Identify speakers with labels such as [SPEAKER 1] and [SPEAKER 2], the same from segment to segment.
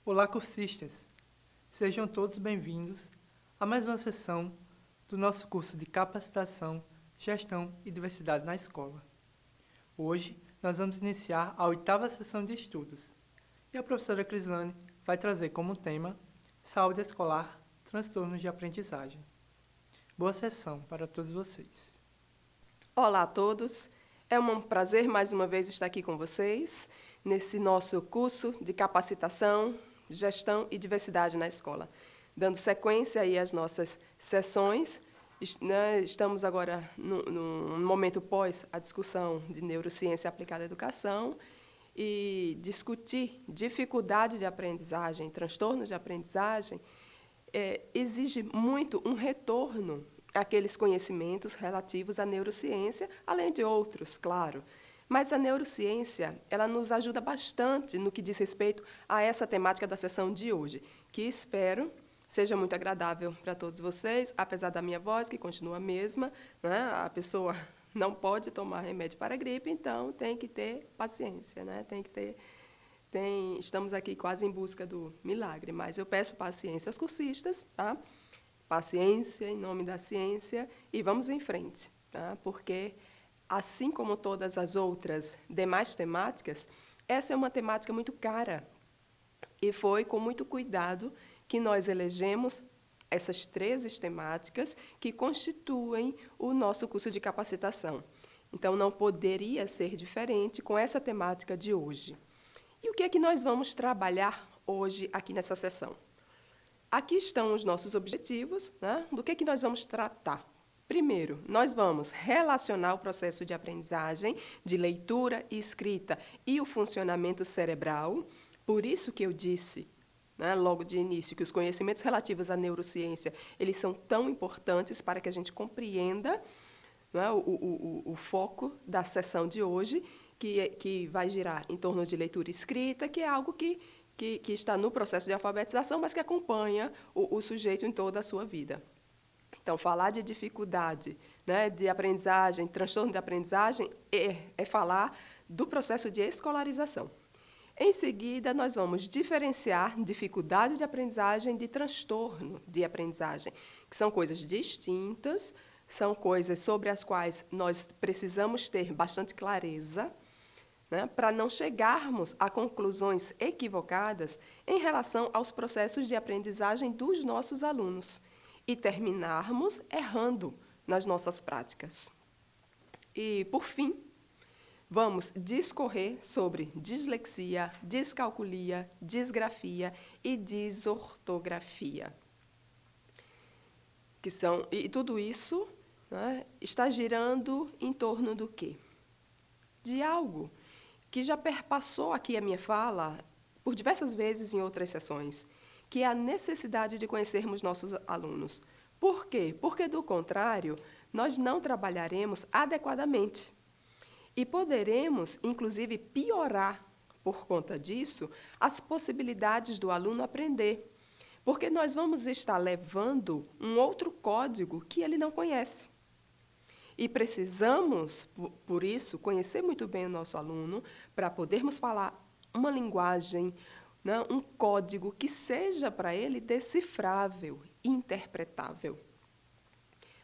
[SPEAKER 1] Olá, cursistas! Sejam todos bem-vindos a mais uma sessão do nosso curso de Capacitação, Gestão e Diversidade na Escola. Hoje, nós vamos iniciar a 8ª sessão de estudos e a professora Crislane vai trazer como tema Saúde Escolar, Transtornos de Aprendizagem. Boa sessão para todos vocês.
[SPEAKER 2] Olá a todos, é um prazer mais uma vez estar aqui com vocês nesse nosso curso de capacitação, gestão e diversidade na escola. Dando sequência aí às nossas sessões, estamos agora no momento pós a discussão de neurociência aplicada à educação e discutir dificuldade de aprendizagem, transtornos de aprendizagem, exige muito um retorno àqueles conhecimentos relativos à neurociência, além de outros, claro. Mas a neurociência, ela nos ajuda bastante no que diz respeito a essa temática da sessão de hoje, que espero seja muito agradável para todos vocês, apesar da minha voz, que continua a mesma, né? A pessoa não pode tomar remédio para a gripe, então tem que ter paciência, né? Estamos aqui quase em busca do milagre, mas eu peço paciência aos cursistas, tá? Paciência em nome da ciência e vamos em frente, tá? Porque, assim como todas as outras demais temáticas, essa é uma temática muito cara e foi com muito cuidado que nós elegemos essas 13 temáticas que constituem o nosso curso de capacitação. Então, não poderia ser diferente com essa temática de hoje. E o que é que nós vamos trabalhar hoje aqui nessa sessão? Aqui estão os nossos objetivos, né? Do que nós vamos tratar? Primeiro, nós vamos relacionar o processo de aprendizagem, de leitura e escrita e o funcionamento cerebral. Por isso que eu disse, né, logo de início, que os conhecimentos relativos à neurociência, eles são tão importantes para que a gente compreenda, né, o foco da sessão de hoje, que vai girar em torno de leitura e escrita, que é algo que está no processo de alfabetização, mas que acompanha o sujeito em toda a sua vida. Então, falar de dificuldade, né, de aprendizagem, transtorno de aprendizagem, é falar do processo de escolarização. Em seguida, nós vamos diferenciar dificuldade de aprendizagem de transtorno de aprendizagem, que são coisas distintas, são coisas sobre as quais nós precisamos ter bastante clareza, né, para não chegarmos a conclusões equivocadas em relação aos processos de aprendizagem dos nossos alunos e terminarmos errando nas nossas práticas. E, por fim, vamos discorrer sobre dislexia, descalculia, disgrafia e desortografia. E tudo isso, né, está girando em torno do quê? De algo que já perpassou aqui a minha fala por diversas vezes em outras sessões, que é a necessidade de conhecermos nossos alunos. Por quê? Porque, do contrário, nós não trabalharemos adequadamente. E poderemos, inclusive, piorar, por conta disso, as possibilidades do aluno aprender. Porque nós vamos estar levando um outro código que ele não conhece. E precisamos, por isso, conhecer muito bem o nosso aluno para podermos falar uma linguagem, né, um código que seja para ele decifrável, interpretável.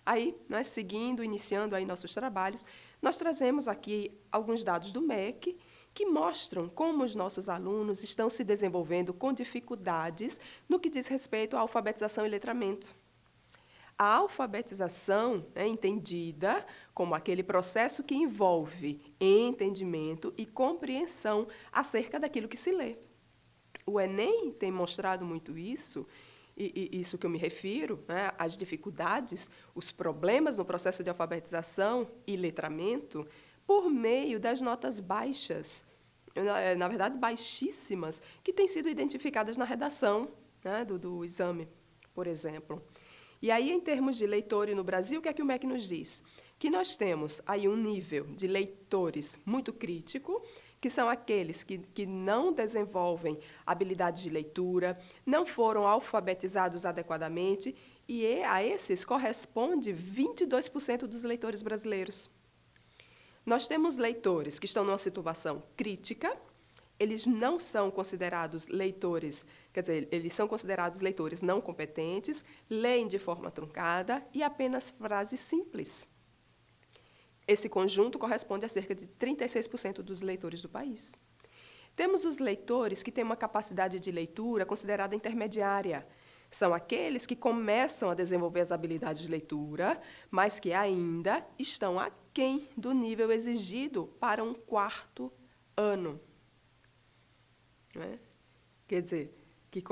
[SPEAKER 2] Aí, nós iniciando aí nossos trabalhos, nós trazemos aqui alguns dados do MEC que mostram como os nossos alunos estão se desenvolvendo com dificuldades no que diz respeito à alfabetização e letramento. A alfabetização é entendida como aquele processo que envolve entendimento e compreensão acerca daquilo que se lê. O Enem tem mostrado muito isso, e isso que eu me refiro, né, as dificuldades, os problemas no processo de alfabetização e letramento, por meio das notas baixas, na verdade baixíssimas, que têm sido identificadas na redação, né, do exame, por exemplo. E aí, em termos de leitores no Brasil, o que é que o MEC nos diz? Que nós temos aí um nível de leitores muito crítico, que são aqueles que não desenvolvem habilidades de leitura, não foram alfabetizados adequadamente, e a esses corresponde 22% dos leitores brasileiros. Nós temos leitores que estão numa situação crítica eles não são considerados leitores, quer dizer, eles são considerados leitores não competentes, leem de forma truncada e apenas frases simples. Esse conjunto corresponde a cerca de 36% dos leitores do país. Temos os leitores que têm uma capacidade de leitura considerada intermediária. São aqueles que começam a desenvolver as habilidades de leitura, mas que ainda estão aquém do nível exigido para um 4º ano. Né? Quer dizer, que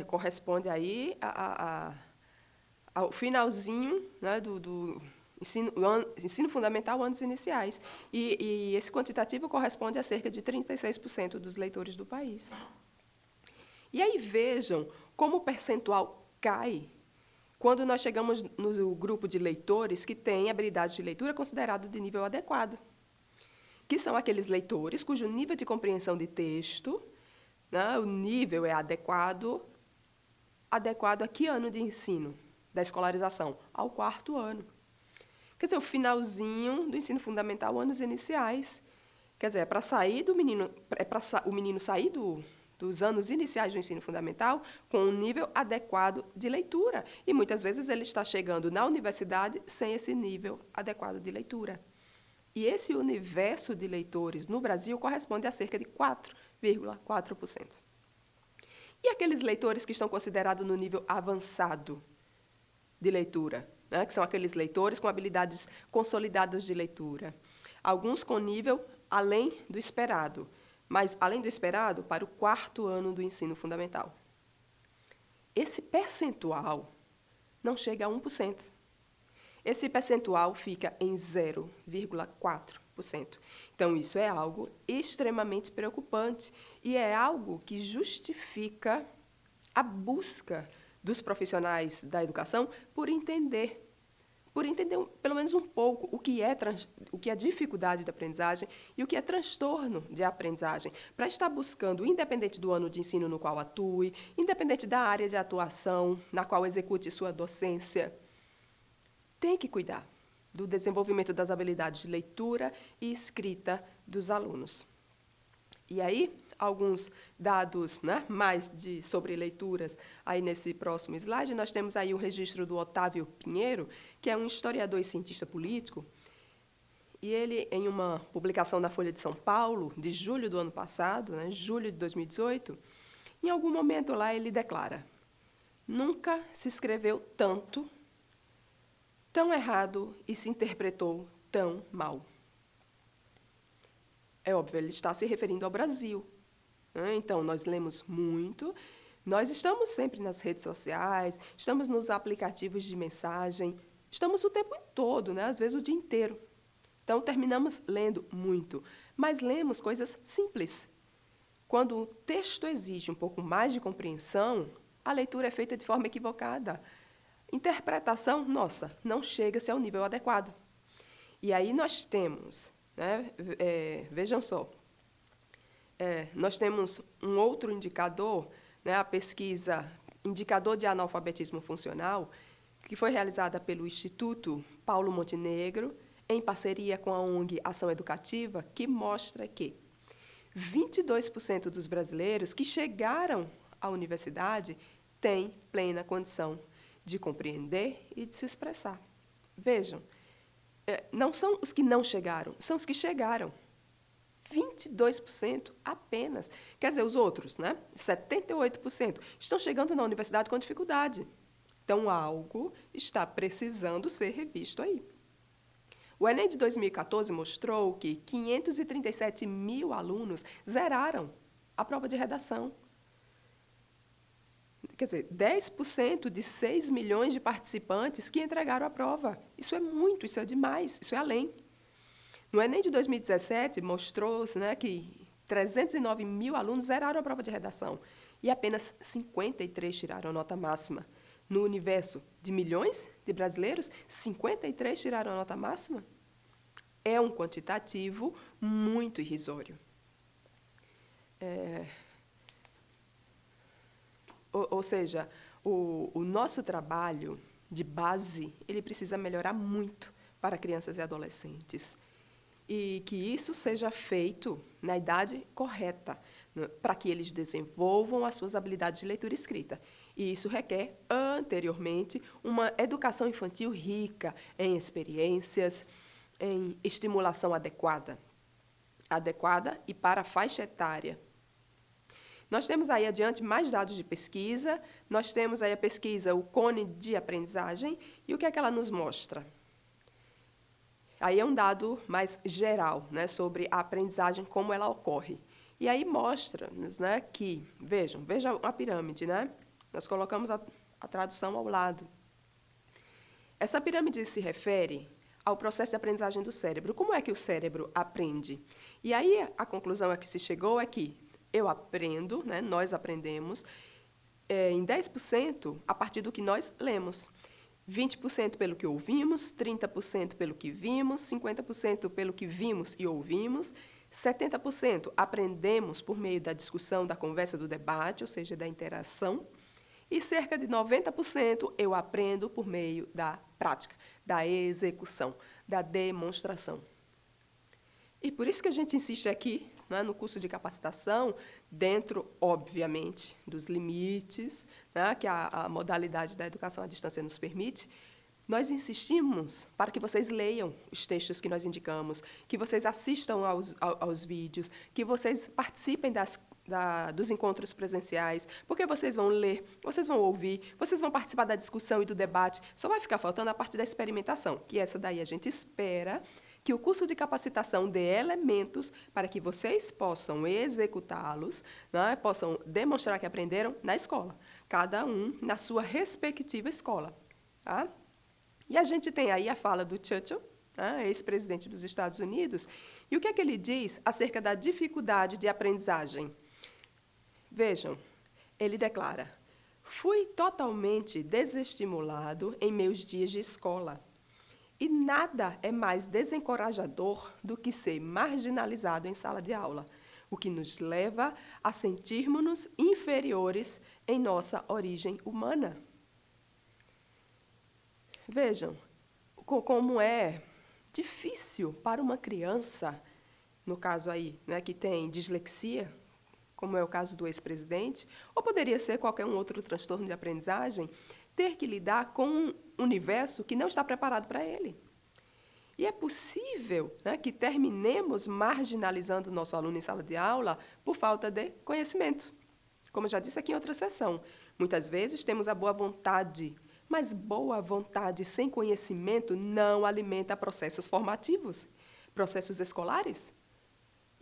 [SPEAKER 2] corresponde aí ao finalzinho, né, do ensino fundamental, anos iniciais. E esse quantitativo corresponde a cerca de 36% dos leitores do país. E aí vejam como o percentual cai quando nós chegamos no grupo de leitores que têm habilidade de leitura considerado de nível adequado, que são aqueles leitores cujo nível de compreensão de texto, né, o nível é adequado a que ano de ensino da escolarização? Ao 4º ano. Quer dizer, o finalzinho do ensino fundamental, anos iniciais. Quer dizer, é para sair do menino, o menino sair dos anos iniciais do ensino fundamental com um nível adequado de leitura. E muitas vezes ele está chegando na universidade sem esse nível adequado de leitura. E esse universo de leitores no Brasil corresponde a cerca de 4,4%. E aqueles leitores que estão considerados no nível avançado de leitura, né, que são aqueles leitores com habilidades consolidadas de leitura. Alguns com nível além do esperado, mas além do esperado para o 4º ano do ensino fundamental. Esse percentual não chega a 1%. Esse percentual fica em 0,4%. Então, isso é algo extremamente preocupante e é algo que justifica a busca dos profissionais da educação por entender pelo menos um pouco o que é dificuldade de aprendizagem e o que é transtorno de aprendizagem, para estar buscando, independente do ano de ensino no qual atue, independente da área de atuação na qual execute sua docência, tem que cuidar do desenvolvimento das habilidades de leitura e escrita dos alunos. E aí, alguns dados, né, mais sobre leituras aí nesse próximo slide. Nós temos aí o registro do Otávio Pinheiro, que é um historiador e cientista político, e ele, em uma publicação na Folha de São Paulo, de julho do ano passado, né, julho de 2018, em algum momento lá ele declara: nunca se escreveu tanto, tão errado e se interpretou tão mal. É óbvio, ele está se referindo ao Brasil. Então, nós lemos muito, nós estamos sempre nas redes sociais, estamos nos aplicativos de mensagem, estamos o tempo todo, né? Às vezes o dia inteiro. Então, terminamos lendo muito, mas lemos coisas simples. Quando o texto exige um pouco mais de compreensão, a leitura é feita de forma equivocada. Interpretação, nossa, não chega-se ao nível adequado. E aí nós temos, né, vejam só, nós temos um outro indicador, né, a pesquisa Indicador de Analfabetismo Funcional, que foi realizada pelo Instituto Paulo Montenegro, em parceria com a ONG Ação Educativa, que mostra que 22% dos brasileiros que chegaram à universidade têm plena condição de compreender e de se expressar. Vejam, não são os que não chegaram, são os que chegaram. 22% apenas. Quer dizer, os outros, né, 78%, estão chegando na universidade com dificuldade. Então, algo está precisando ser revisto aí. O Enem de 2014 mostrou que 537 mil alunos zeraram a prova de redação. Quer dizer, 10% de 6 milhões de participantes que entregaram a prova. Isso é muito, isso é demais, isso é além. No Enem de 2017, mostrou-se, né, que 309 mil alunos zeraram a prova de redação e apenas 53 tiraram a nota máxima. No universo de milhões de brasileiros, 53 tiraram a nota máxima. É um quantitativo muito irrisório. Ou seja, o nosso trabalho de base, ele precisa melhorar muito para crianças e adolescentes. E que isso seja feito na idade correta, né, para que eles desenvolvam as suas habilidades de leitura e escrita. E isso requer, anteriormente, uma educação infantil rica em experiências, em estimulação adequada e para a faixa etária. Nós temos aí adiante mais dados de pesquisa, nós temos aí a pesquisa, o Cone de Aprendizagem, e o que é que ela nos mostra? Aí é um dado mais geral, né, sobre a aprendizagem, como ela ocorre. E aí mostra-nos, né, que, veja a pirâmide, né? Nós colocamos a tradução ao lado. Essa pirâmide se refere ao processo de aprendizagem do cérebro. Como é que o cérebro aprende? E aí a conclusão a que se chegou é que eu aprendo, né, nós aprendemos, em 10% a partir do que nós lemos. 20% pelo que ouvimos, 30% pelo que vimos, 50% pelo que vimos e ouvimos, 70% aprendemos por meio da discussão, da conversa, do debate, ou seja, da interação, e cerca de 90% eu aprendo por meio da prática, da execução, da demonstração. E por isso que a gente insiste aqui, né, no curso de capacitação, dentro, obviamente, dos limites, né, que a modalidade da educação à distância nos permite, nós insistimos para que vocês leiam os textos que nós indicamos, que vocês assistam aos vídeos, que vocês participem dos encontros presenciais, porque vocês vão ler, vocês vão ouvir, vocês vão participar da discussão e do debate. Só vai ficar faltando a parte da experimentação, que essa daí a gente espera que o curso de capacitação dê elementos para que vocês possam executá-los, né, possam demonstrar que aprenderam na escola, cada um na sua respectiva escola. Tá? E a gente tem aí a fala do Churchill, né, ex-presidente dos Estados Unidos, e o que é que ele diz acerca da dificuldade de aprendizagem? Vejam, ele declara: fui totalmente desestimulado em meus dias de escola. E nada é mais desencorajador do que ser marginalizado em sala de aula, o que nos leva a sentirmos-nos inferiores em nossa origem humana. Vejam como é difícil para uma criança, no caso aí, né, que tem dislexia, como é o caso do ex-presidente, ou poderia ser qualquer um outro transtorno de aprendizagem, ter que lidar com um universo que não está preparado para ele. E é possível, né, que terminemos marginalizando o nosso aluno em sala de aula por falta de conhecimento. Como eu já disse aqui em outra sessão, muitas vezes temos a boa vontade, mas boa vontade sem conhecimento não alimenta processos formativos, processos escolares.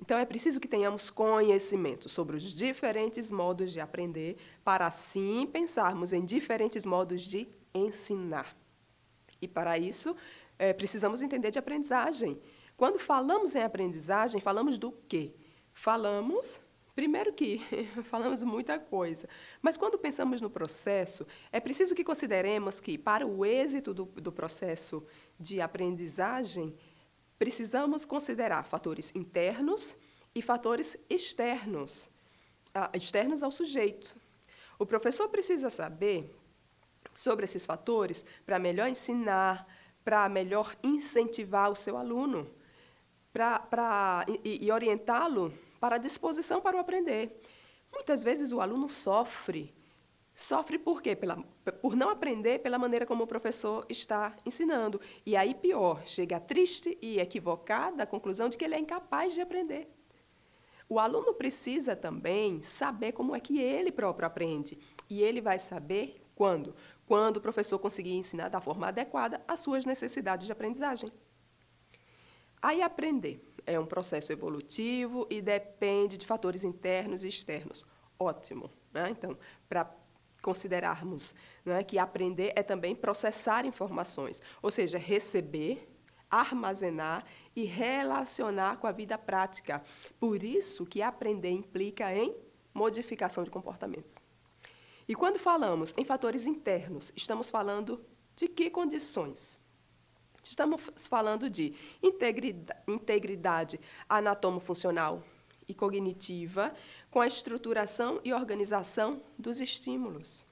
[SPEAKER 2] Então, é preciso que tenhamos conhecimento sobre os diferentes modos de aprender, para assim pensarmos em diferentes modos de ensinar. E, para isso, precisamos entender de aprendizagem. Quando falamos em aprendizagem, falamos do quê? Primeiro que falamos muita coisa, mas quando pensamos no processo, é preciso que consideremos que, para o êxito do processo de aprendizagem, precisamos considerar fatores internos e fatores externos, externos ao sujeito. O professor precisa saber sobre esses fatores para melhor ensinar, para melhor incentivar o seu aluno, e orientá-lo para a disposição para o aprender. Muitas vezes o aluno sofre. Sofre por quê? Por não aprender pela maneira como o professor está ensinando. E aí, pior, chega triste e equivocada à conclusão de que ele é incapaz de aprender. O aluno precisa também saber como é que ele próprio aprende. E ele vai saber quando? Quando o professor conseguir ensinar da forma adequada as suas necessidades de aprendizagem. Aí, aprender é um processo evolutivo e depende de fatores internos e externos. Ótimo, né? Então, para considerarmos, né, que aprender é também processar informações, ou seja, receber, armazenar e relacionar com a vida prática. Por isso que aprender implica em modificação de comportamentos. E quando falamos em fatores internos, estamos falando de que condições? Estamos falando de integridade anatomo-funcional e cognitiva, com a estruturação e organização dos estímulos.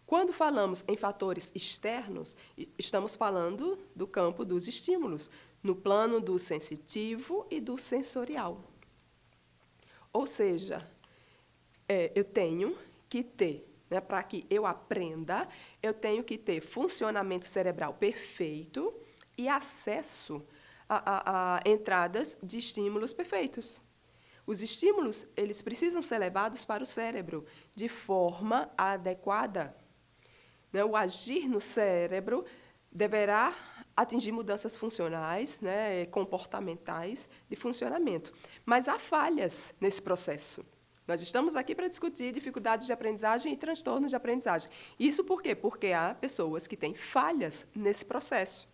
[SPEAKER 2] Quando falamos em fatores externos, estamos falando do campo dos estímulos, no plano do sensitivo e do sensorial. Ou seja, eu tenho que ter, né, para que eu aprenda, eu tenho que ter funcionamento cerebral perfeito e acesso a entradas de estímulos perfeitos. Os estímulos, eles precisam ser levados para o cérebro de forma adequada. Né? O agir no cérebro deverá atingir mudanças funcionais, né, comportamentais de funcionamento. Mas há falhas nesse processo. Nós estamos aqui para discutir dificuldades de aprendizagem e transtornos de aprendizagem. Isso por quê? Porque há pessoas que têm falhas nesse processo.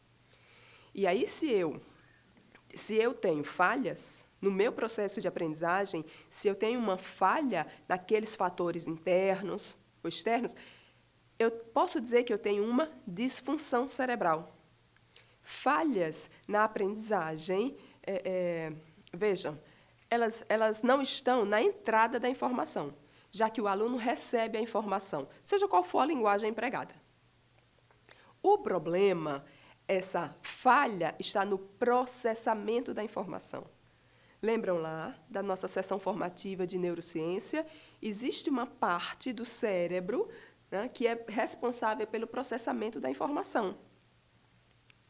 [SPEAKER 2] E aí, se eu tenho falhas no meu processo de aprendizagem, se eu tenho uma falha naqueles fatores internos ou externos, eu posso dizer que eu tenho uma disfunção cerebral. Falhas na aprendizagem, vejam, elas não estão na entrada da informação, já que o aluno recebe a informação, seja qual for a linguagem empregada. O problema, essa falha, está no processamento da informação. Lembram lá da nossa sessão formativa de neurociência? Existe uma parte do cérebro, né, que é responsável pelo processamento da informação.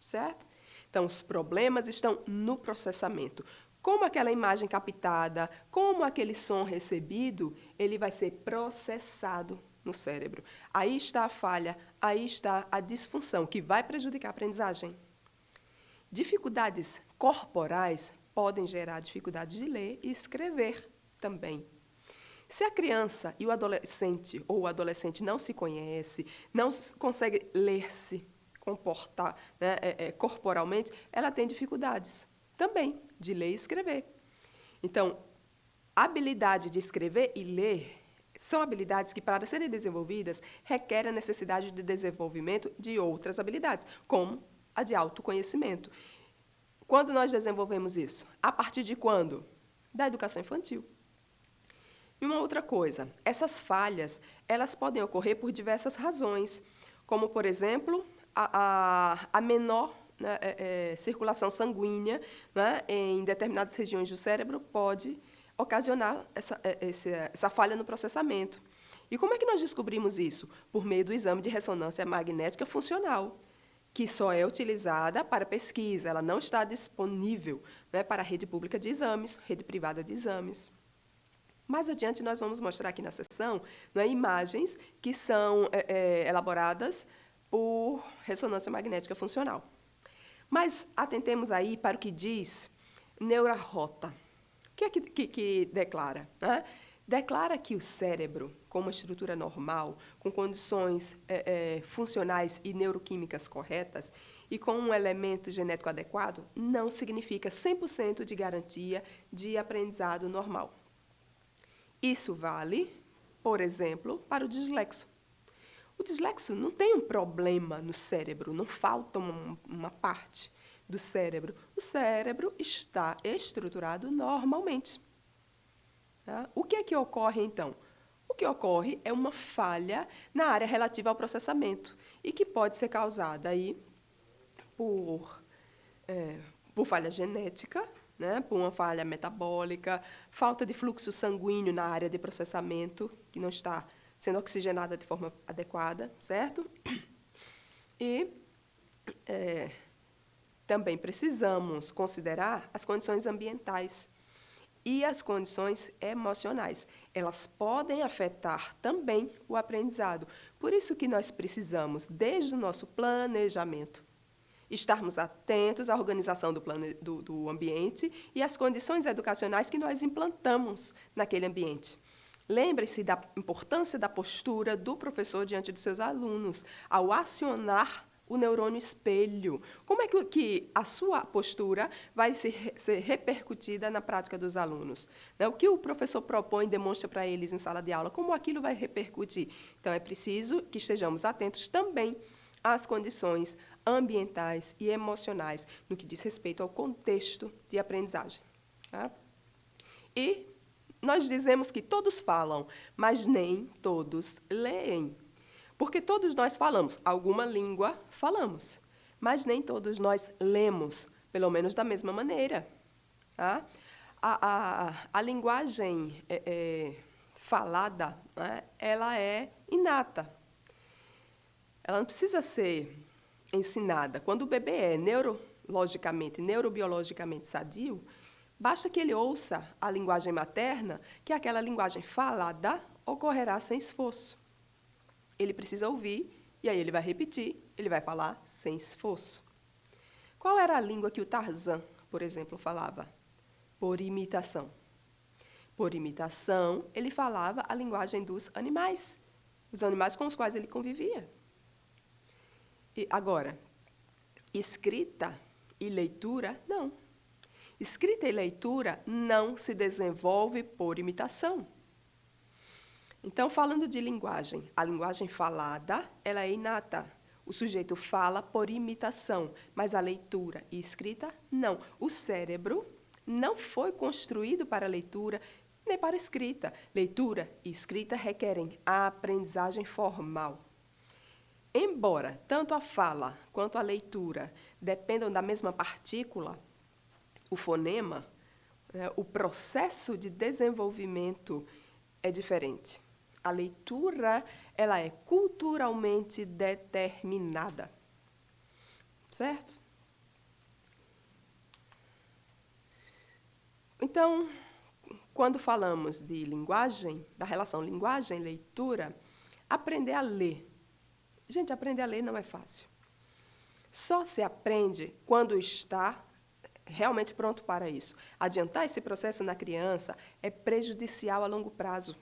[SPEAKER 2] Certo? Então, os problemas estão no processamento. Como aquela imagem captada, como aquele som recebido, ele vai ser processado no cérebro. Aí está a falha, aí está a disfunção, que vai prejudicar a aprendizagem. Dificuldades corporais podem gerar dificuldade de ler e escrever também. Se a criança e o adolescente ou o adolescente não se conhece, não consegue ler-se, comportar, né, corporalmente, ela tem dificuldades também de ler e escrever. Então, a habilidade de escrever e ler são habilidades que, para serem desenvolvidas, requerem a necessidade de desenvolvimento de outras habilidades, como a de autoconhecimento. Quando nós desenvolvemos isso? A partir de quando? Da educação infantil. E uma outra coisa, essas falhas, elas podem ocorrer por diversas razões, como, por exemplo, a menor, né, circulação sanguínea, né, em determinadas regiões do cérebro pode ocasionar essa falha no processamento. E como é que nós descobrimos isso? Por meio do exame de ressonância magnética funcional, que só é utilizada para pesquisa, ela não está disponível, né, para a rede pública de exames, rede privada de exames. Mais adiante, nós vamos mostrar aqui na sessão, né, imagens que são elaboradas por ressonância magnética funcional. Mas atentemos aí para o que diz Neurarota. O que é que declara? Né? Declara que o cérebro, com uma estrutura normal, com condições funcionais e neuroquímicas corretas, e com um elemento genético adequado, não significa 100% de garantia de aprendizado normal. Isso vale, por exemplo, para o dislexo. O dislexo não tem um problema no cérebro, não falta uma parte do cérebro. O cérebro está estruturado normalmente. Tá? O que é que ocorre, então? O que ocorre é uma falha na área relativa ao processamento e que pode ser causada aí por falha genética, né, por uma falha metabólica, falta de fluxo sanguíneo na área de processamento, que não está sendo oxigenada de forma adequada, certo? E também precisamos considerar as condições ambientais e as condições emocionais. Elas podem afetar também o aprendizado. Por isso que nós precisamos, desde o nosso planejamento, estarmos atentos à organização do ambiente e às condições educacionais que nós implantamos naquele ambiente. Lembre-se da importância da postura do professor diante dos seus alunos, ao acionar o neurônio espelho. Como é que a sua postura vai ser repercutida na prática dos alunos? O que o professor propõe e demonstra para eles em sala de aula, como aquilo vai repercutir? Então, é preciso que estejamos atentos também às condições ambientais e emocionais, no que diz respeito ao contexto de aprendizagem. Tá? E nós dizemos que todos falam, mas nem todos leem. Porque todos nós falamos, alguma língua falamos, mas nem todos nós lemos, pelo menos da mesma maneira. Tá? A linguagem falada, né, ela é inata. Ela não precisa ser ensinada. Quando o bebê é neurobiologicamente sadio, basta que ele ouça a linguagem materna, que aquela linguagem falada ocorrerá sem esforço. Ele precisa ouvir, e aí ele vai repetir, ele vai falar sem esforço. Qual era a língua que o Tarzan, por exemplo, falava? Por imitação. Por imitação, ele falava a linguagem dos animais, os animais com os quais ele convivia. E agora, escrita e leitura, não. Escrita e leitura não se desenvolve por imitação. Então, falando de linguagem, a linguagem falada, ela é inata. O sujeito fala por imitação, mas a leitura e escrita, não. O cérebro não foi construído para leitura nem para escrita. Leitura e escrita requerem a aprendizagem formal. Embora tanto a fala quanto a leitura dependam da mesma partícula, o fonema, o processo de desenvolvimento é diferente. A leitura, ela é culturalmente determinada. Certo? Então, quando falamos de linguagem, da relação linguagem-leitura, aprender a ler. Gente, aprender a ler não é fácil. Só se aprende quando está realmente pronto para isso. Adiantar esse processo na criança é prejudicial a longo prazo.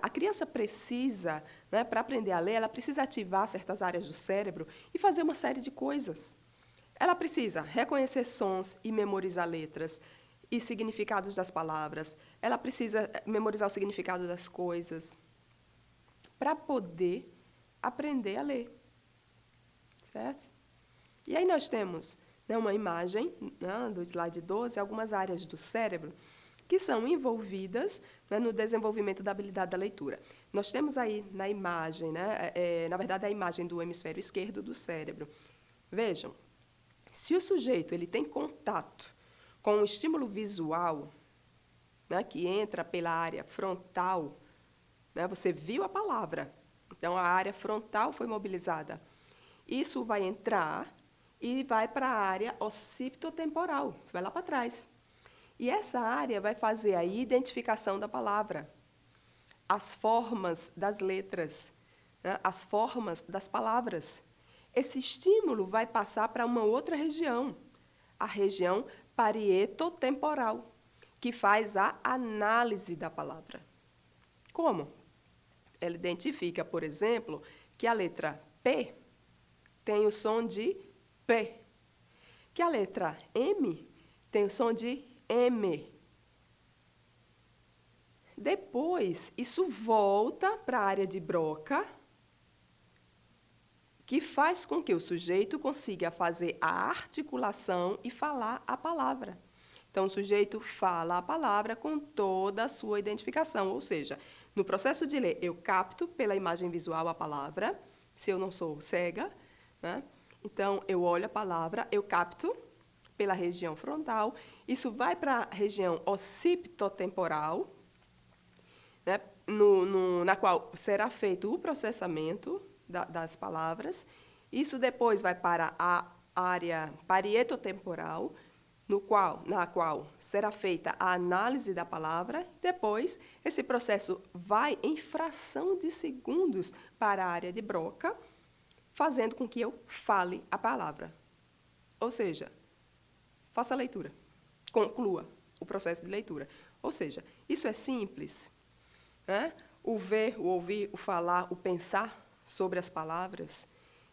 [SPEAKER 2] A criança precisa, né, para aprender a ler, ela precisa ativar certas áreas do cérebro e fazer uma série de coisas. Ela precisa reconhecer sons e memorizar letras e significados das palavras. Ela precisa memorizar o significado das coisas para poder aprender a ler. Certo? E aí nós temos, né, uma imagem, né, do slide 12, algumas áreas do cérebro que são envolvidas, né, no desenvolvimento da habilidade da leitura. Nós temos aí na imagem, né, na verdade, a imagem do hemisfério esquerdo do cérebro. Vejam, se o sujeito ele tem contato com um estímulo visual, né, que entra pela área frontal, né, você viu a palavra, então a área frontal foi mobilizada. Isso vai entrar e vai para a área occipitotemporal, vai lá para trás. E essa área vai fazer a identificação da palavra, as formas das letras, né, as formas das palavras. Esse estímulo vai passar para uma outra região, a região parietotemporal, que faz a análise da palavra. Como? Ela identifica, por exemplo, que a letra P tem o som de P, que a letra M tem o som de M. Depois, isso volta para a área de Broca, que faz com que o sujeito consiga fazer a articulação e falar a palavra. Então, o sujeito fala a palavra com toda a sua identificação, ou seja, no processo de ler, eu capto pela imagem visual a palavra, se eu não sou cega, né? Então, eu olho a palavra, eu capto pela região frontal, isso vai para a região occipitotemporal, né, na qual será feito o processamento das palavras. Isso depois vai para a área parietotemporal, na qual será feita a análise da palavra. Depois, esse processo vai em fração de segundos para a área de Broca, fazendo com que eu fale a palavra. Ou seja, faça a leitura, conclua o processo de leitura. Ou seja, isso é simples, né? O ver, o ouvir, o falar, o pensar sobre as palavras,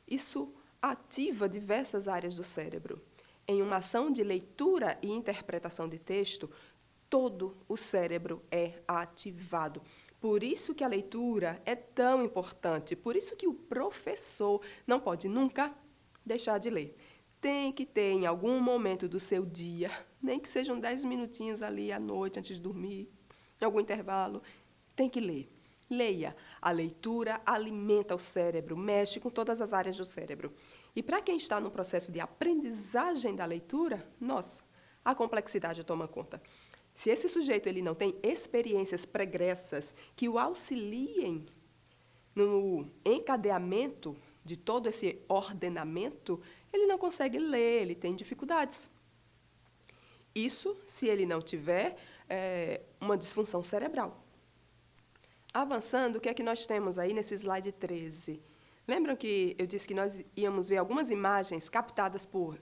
[SPEAKER 2] isso ativa diversas áreas do cérebro. Em uma ação de leitura e interpretação de texto, todo o cérebro é ativado. Por isso que a leitura é tão importante, por isso que o professor não pode nunca deixar de ler. Tem que ter, em algum momento do seu dia, nem que sejam 10 minutinhos ali à noite, antes de dormir, em algum intervalo, tem que ler. Leia. A leitura alimenta o cérebro, mexe com todas as áreas do cérebro. E para quem está no processo de aprendizagem da leitura, nossa, a complexidade toma conta. Se esse sujeito ele não tem experiências pregressas que o auxiliem no encadeamento de todo esse ordenamento, ele não consegue ler, ele tem dificuldades. Isso se ele não tiver uma disfunção cerebral. Avançando, o que é que nós temos aí nesse slide 13? Lembram que eu disse que nós íamos ver algumas imagens captadas por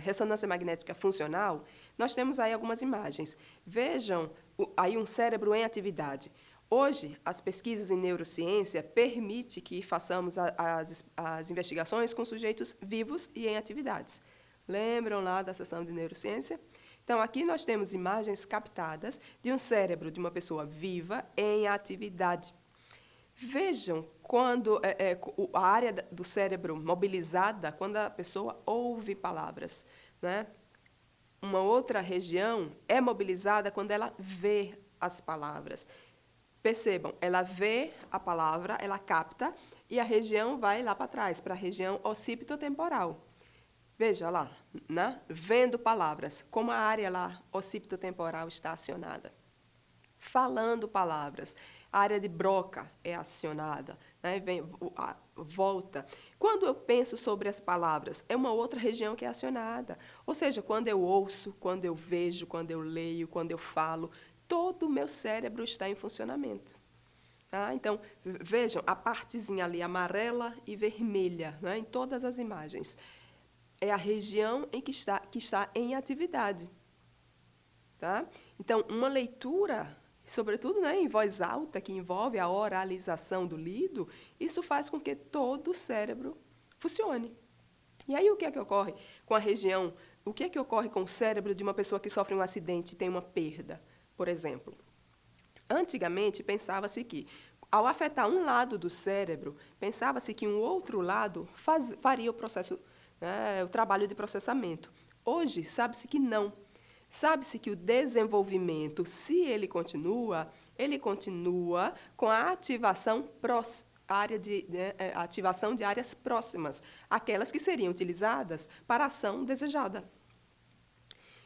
[SPEAKER 2] ressonância magnética funcional? Nós temos aí algumas imagens. Vejam aí um cérebro em atividade. Hoje, as pesquisas em neurociência permitem que façamos as investigações com sujeitos vivos e em atividades. Lembram lá da sessão de neurociência? Então, aqui nós temos imagens captadas de um cérebro de uma pessoa viva em atividade. Vejam quando a área do cérebro mobilizada, quando a pessoa ouve palavras, né? Uma outra região é mobilizada quando ela vê as palavras. Percebam, ela vê a palavra, ela capta, e a região vai lá para trás, para a região occipitotemporal. Veja lá, né? Vendo palavras, como a área lá occipitotemporal está acionada. Falando palavras, a área de Broca é acionada, né? Volta. Quando eu penso sobre as palavras, é uma outra região que é acionada. Ou seja, quando eu ouço, quando eu vejo, quando eu leio, quando eu falo, todo o meu cérebro está em funcionamento. Tá? Então, vejam, a partezinha ali amarela e vermelha, né? Em todas as imagens. É a região em que está em atividade. Tá? Então, uma leitura, sobretudo, né, em voz alta, que envolve a oralização do lido, isso faz com que todo o cérebro funcione. E aí, o que é que ocorre com a região? O que é que ocorre com o cérebro de uma pessoa que sofre um acidente e tem uma perda, por exemplo? Antigamente, pensava-se que, ao afetar um lado do cérebro, pensava-se que um outro lado faria o processo, o trabalho de processamento. Hoje, sabe-se que não. Sabe-se que o desenvolvimento, se ele continua com a ativação ativação de áreas próximas, aquelas que seriam utilizadas para a ação desejada.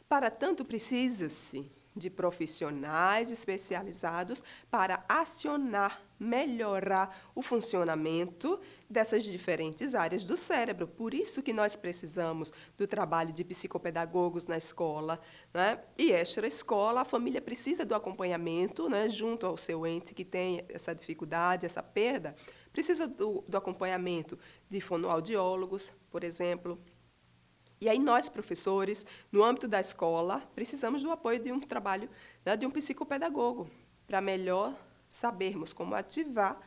[SPEAKER 2] Para tanto, precisa-se de profissionais especializados para acionar, melhorar o funcionamento dessas diferentes áreas do cérebro. Por isso que nós precisamos do trabalho de psicopedagogos na escola, né? E extra-escola, a família precisa do acompanhamento, né, junto ao seu ente que tem essa dificuldade, essa perda, precisa do acompanhamento de fonoaudiólogos, por exemplo. E aí nós, professores, no âmbito da escola, precisamos do apoio de um trabalho, né, de um psicopedagogo, para melhor sabermos como ativar,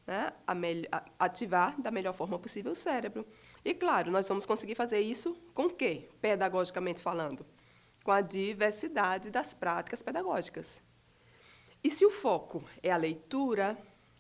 [SPEAKER 2] né, ativar da melhor forma possível o cérebro. E, claro, nós vamos conseguir fazer isso com o quê? Pedagogicamente falando? Com a diversidade das práticas pedagógicas. E se o foco é a leitura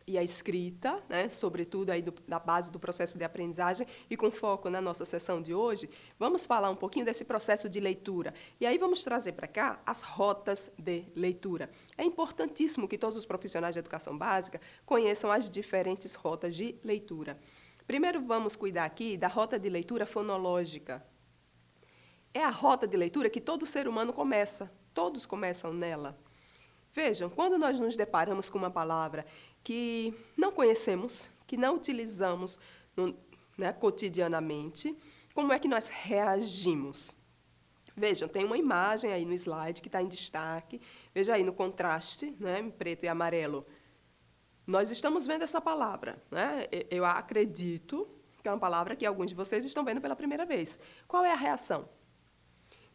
[SPEAKER 2] e a escrita, né, sobretudo aí da base do processo de aprendizagem, e com foco na nossa sessão de hoje, vamos falar um pouquinho desse processo de leitura. E aí vamos trazer para cá as rotas de leitura. É importantíssimo que todos os profissionais de educação básica conheçam as diferentes rotas de leitura. Primeiro, vamos cuidar aqui da rota de leitura fonológica. É a rota de leitura que todo ser humano começa, todos começam nela. Vejam, quando nós nos deparamos com uma palavra que não conhecemos, que não utilizamos cotidianamente, como é que nós reagimos? Vejam, tem uma imagem aí no slide que está em destaque. Veja aí no contraste, né, em preto e amarelo. Nós estamos vendo essa palavra, né? Eu acredito que é uma palavra que alguns de vocês estão vendo pela primeira vez. Qual é a reação?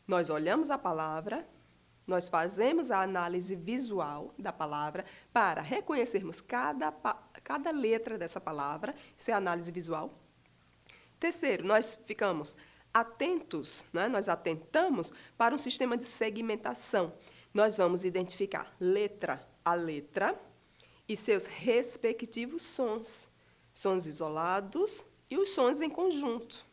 [SPEAKER 2] Nós olhamos a palavra, nós fazemos a análise visual da palavra para reconhecermos cada letra dessa palavra. Isso é a análise visual. Terceiro, nós ficamos atentos, né? Nós atentamos para um sistema de segmentação. Nós vamos identificar letra a letra e seus respectivos sons. Sons isolados e os sons em conjunto.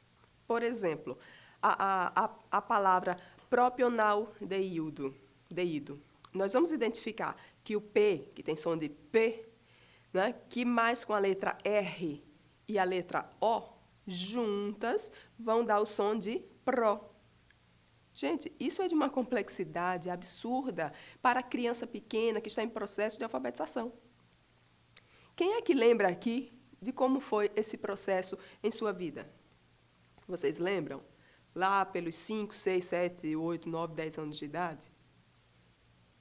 [SPEAKER 2] Por exemplo, a palavra propional deido. Nós vamos identificar que o P, que tem som de P, né, que mais com a letra R e a letra O, juntas, vão dar o som de PRO. Gente, isso é de uma complexidade absurda para a criança pequena que está em processo de alfabetização. Quem é que lembra aqui de como foi esse processo em sua vida? Vocês lembram? Lá pelos 5, 6, 7, 8, 9, 10 anos de idade?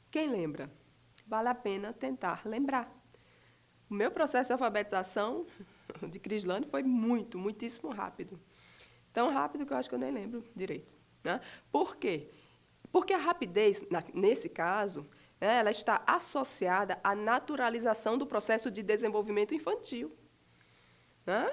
[SPEAKER 2] Quem lembra? Vale a pena tentar lembrar. O meu processo de alfabetização de Crislane foi muitíssimo rápido. Tão rápido que eu acho que eu nem lembro direito. Né? Por quê? Porque a rapidez, nesse caso, né, ela está associada à naturalização do processo de desenvolvimento infantil. Né?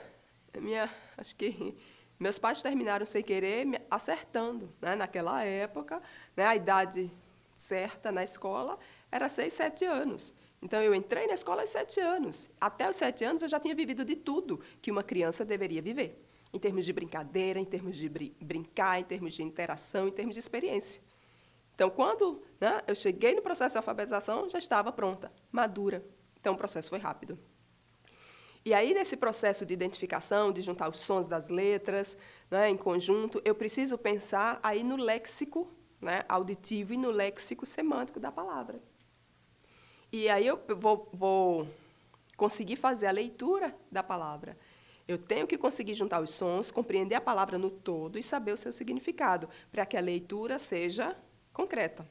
[SPEAKER 2] Acho que meus pais terminaram sem querer acertando. Né? Naquela época, né, a idade certa na escola era 6, 7 anos. Então, eu entrei na escola aos 7 anos. Até os 7 anos, eu já tinha vivido de tudo que uma criança deveria viver. Em termos de brincadeira, em termos de brincar, em termos de interação, em termos de experiência. Então, quando, né, eu cheguei no processo de alfabetização, já estava pronta, madura. Então, o processo foi rápido. E aí, nesse processo de identificação, de juntar os sons das letras, né, em conjunto, eu preciso pensar aí no léxico, né, auditivo e no léxico semântico da palavra. E aí eu vou conseguir fazer a leitura da palavra. Eu tenho que conseguir juntar os sons, compreender a palavra no todo e saber o seu significado, para que a leitura seja concreta.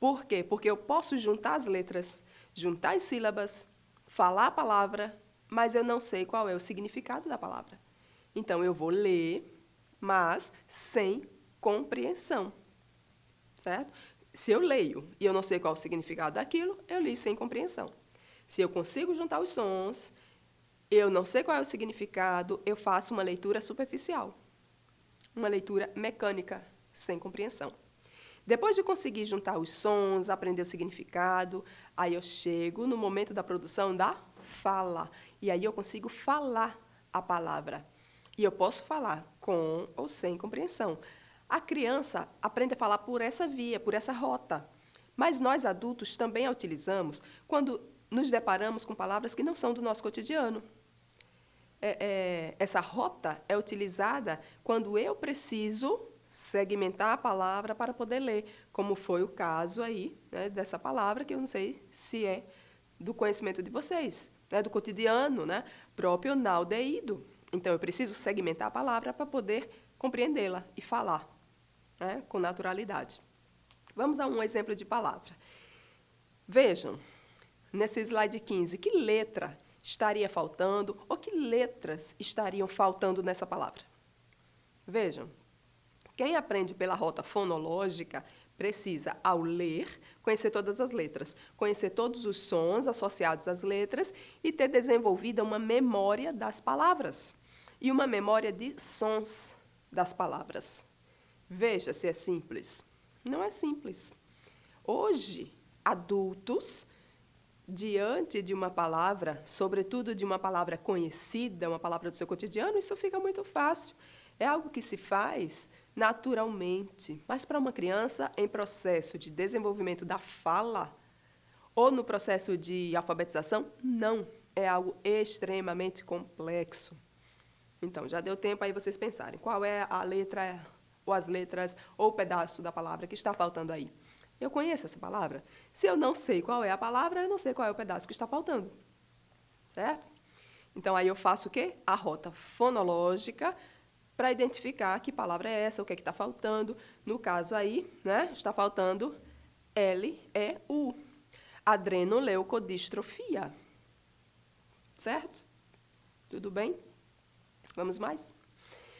[SPEAKER 2] Por quê? Porque eu posso juntar as letras, juntar as sílabas, falar a palavra, mas eu não sei qual é o significado da palavra. Então, eu vou ler, mas sem compreensão. Certo? Se eu leio e eu não sei qual o significado daquilo, eu li sem compreensão. Se eu consigo juntar os sons, eu não sei qual é o significado, eu faço uma leitura superficial. Uma leitura mecânica, sem compreensão. Depois de conseguir juntar os sons, aprender o significado, aí eu chego no momento da produção da fala. E aí eu consigo falar a palavra. E eu posso falar com ou sem compreensão. A criança aprende a falar por essa via, por essa rota. Mas nós, adultos, também a utilizamos quando nos deparamos com palavras que não são do nosso cotidiano. Essa rota é utilizada quando eu preciso segmentar a palavra para poder ler, como foi o caso aí, né, dessa palavra, que eu não sei se é do conhecimento de vocês, né, do cotidiano, né, próprio naldeído. Então, eu preciso segmentar a palavra para poder compreendê-la e falar, né, com naturalidade. Vamos a um exemplo de palavra. Vejam, nesse slide 15, que letra estaria faltando ou que letras estariam faltando nessa palavra? Vejam, quem aprende pela rota fonológica precisa, ao ler, conhecer todas as letras, conhecer todos os sons associados às letras e ter desenvolvida uma memória das palavras e uma memória de sons das palavras. Veja se é simples. Não é simples. Hoje, adultos, diante de uma palavra, sobretudo de uma palavra conhecida, uma palavra do seu cotidiano, isso fica muito fácil. É algo que se faz naturalmente. Mas para uma criança em processo de desenvolvimento da fala ou no processo de alfabetização, não. É algo extremamente complexo. Então, já deu tempo aí vocês pensarem qual é a letra ou as letras ou o pedaço da palavra que está faltando aí. Eu conheço essa palavra? Se eu não sei qual é a palavra, eu não sei qual é o pedaço que está faltando. Certo? Então, aí eu faço o quê? A rota fonológica para identificar que palavra é essa, o que é que está faltando. No caso aí, né, está faltando L-E-U, adrenoleucodistrofia. Certo? Tudo bem? Vamos mais?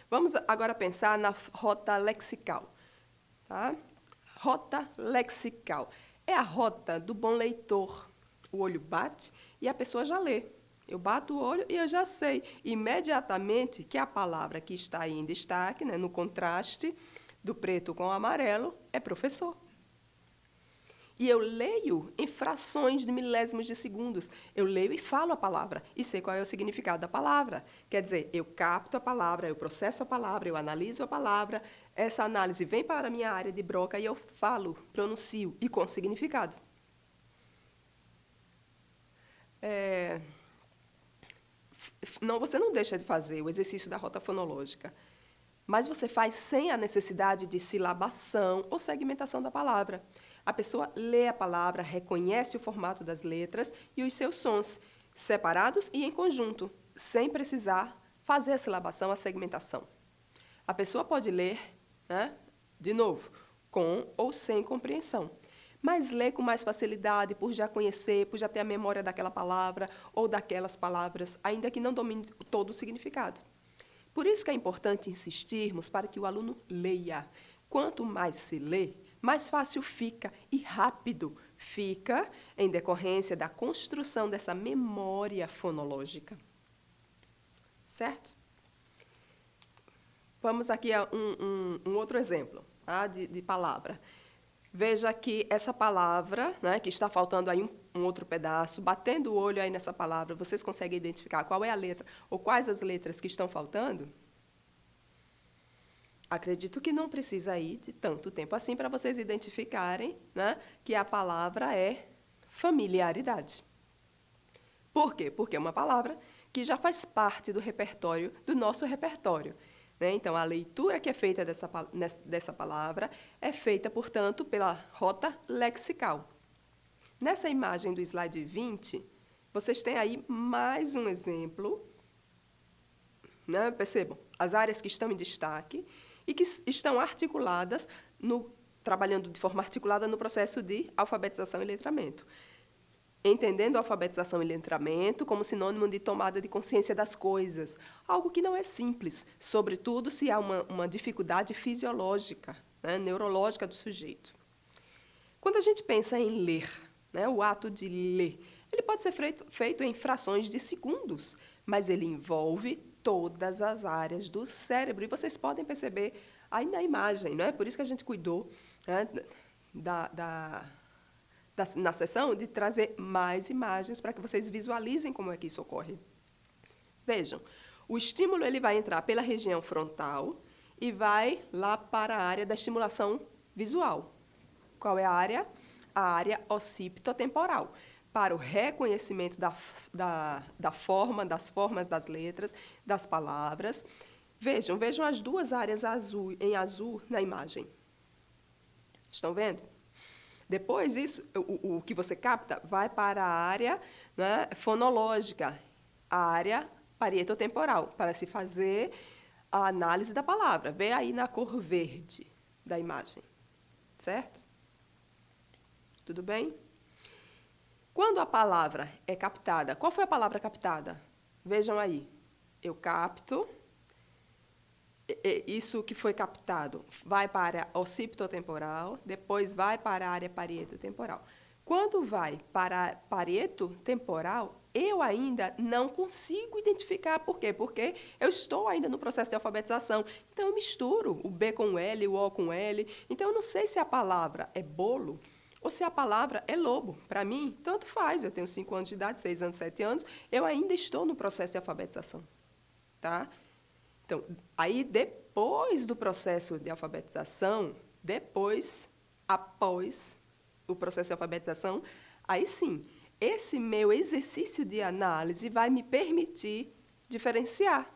[SPEAKER 2] Vamos agora pensar na rota lexical. Tá? Rota lexical. É a rota do bom leitor. O olho bate e a pessoa já lê. Eu bato o olho e eu já sei imediatamente que a palavra que está aí em destaque, né, no contraste do preto com o amarelo, é professor. E eu leio em frações de milésimos de segundos. Eu leio e falo a palavra e sei qual é o significado da palavra. Quer dizer, eu capto a palavra, eu processo a palavra, eu analiso a palavra, essa análise vem para a minha área de broca e eu falo, pronuncio e com significado. Não, você não deixa de fazer o exercício da rota fonológica. mas você faz sem a necessidade de silabação ou segmentação da palavra. A pessoa lê a palavra, reconhece o formato das letras e os seus sons, separados e em conjunto, sem precisar fazer a silabação, a segmentação. A pessoa pode ler, né, de novo, com ou sem compreensão, mas lê com mais facilidade por já conhecer, por já ter a memória daquela palavra ou daquelas palavras, ainda que não domine todo o significado. Por isso que é importante insistirmos para que o aluno leia. Quanto mais se lê, mais fácil fica e rápido fica em decorrência da construção dessa memória fonológica. Certo? Vamos aqui a um outro exemplo, tá, de palavra. Veja que essa palavra, né, que está faltando aí um outro pedaço, batendo o olho aí nessa palavra, vocês conseguem identificar qual é a letra ou quais as letras que estão faltando? Acredito que não precisa aí de tanto tempo assim para vocês identificarem, né, que a palavra é familiaridade. Por quê? Porque é uma palavra que já faz parte do repertório, do nosso repertório. Né? Então, a leitura que é feita dessa palavra é feita, portanto, pela rota lexical. Nessa imagem do slide 20, vocês têm aí mais um exemplo. Né? Percebam, as áreas que estão em destaque e que estão articuladas, trabalhando de forma articulada no processo de alfabetização e letramento. Entendendo a alfabetização e letramento como sinônimo de tomada de consciência das coisas, algo que não é simples, sobretudo se há uma dificuldade fisiológica, né, neurológica do sujeito. Quando a gente pensa em ler, né, o ato de ler, ele pode ser feito em frações de segundos, mas ele envolve todas as áreas do cérebro, e vocês podem perceber aí na imagem, não é? Por isso que a gente cuidou, né, na sessão, de trazer mais imagens para que vocês visualizem como é que isso ocorre. Vejam, o estímulo ele vai entrar pela região frontal e vai lá para a área da estimulação visual. Qual é a área? A área occipitotemporal, para o reconhecimento das formas das letras, das palavras. Vejam as duas áreas em azul na imagem. Estão vendo? Depois, o que você capta vai para a área, né, fonológica, a área parietotemporal, para se fazer a análise da palavra. Vê aí na cor verde da imagem. Certo? Tudo bem? Quando a palavra é captada, qual foi a palavra captada? Vejam aí. Eu capto. Isso que foi captado vai para a área occipitotemporal, depois vai para a área parietotemporal. Quando vai para a parietotemporal, eu ainda não consigo identificar. Por quê? Porque eu estou ainda no processo de alfabetização. Então, eu misturo o B com o L, o O com o L. Então, eu não sei se a palavra é bolo ou se a palavra é lobo. Para mim, tanto faz. Eu tenho 5 anos de idade, 6 anos, 7 anos. Eu ainda estou no processo de alfabetização. Tá? Então, aí depois do processo de alfabetização, após o processo de alfabetização, aí sim, esse meu exercício de análise vai me permitir diferenciar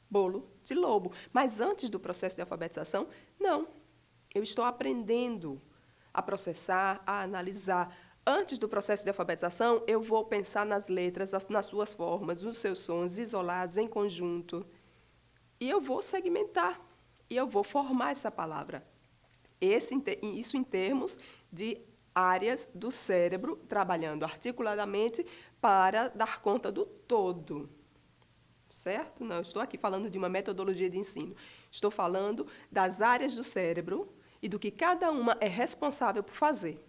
[SPEAKER 2] bolo de lobo. Mas antes do processo de alfabetização, não. Eu estou aprendendo a processar, a analisar. Antes do processo de alfabetização, eu vou pensar nas letras, nas suas formas, nos seus sons isolados, em conjunto. E eu vou segmentar, e eu vou formar essa palavra. Isso em termos de áreas do cérebro trabalhando articuladamente para dar conta do todo. Certo? Não estou aqui falando de uma metodologia de ensino. Estou falando das áreas do cérebro e do que cada uma é responsável por fazer.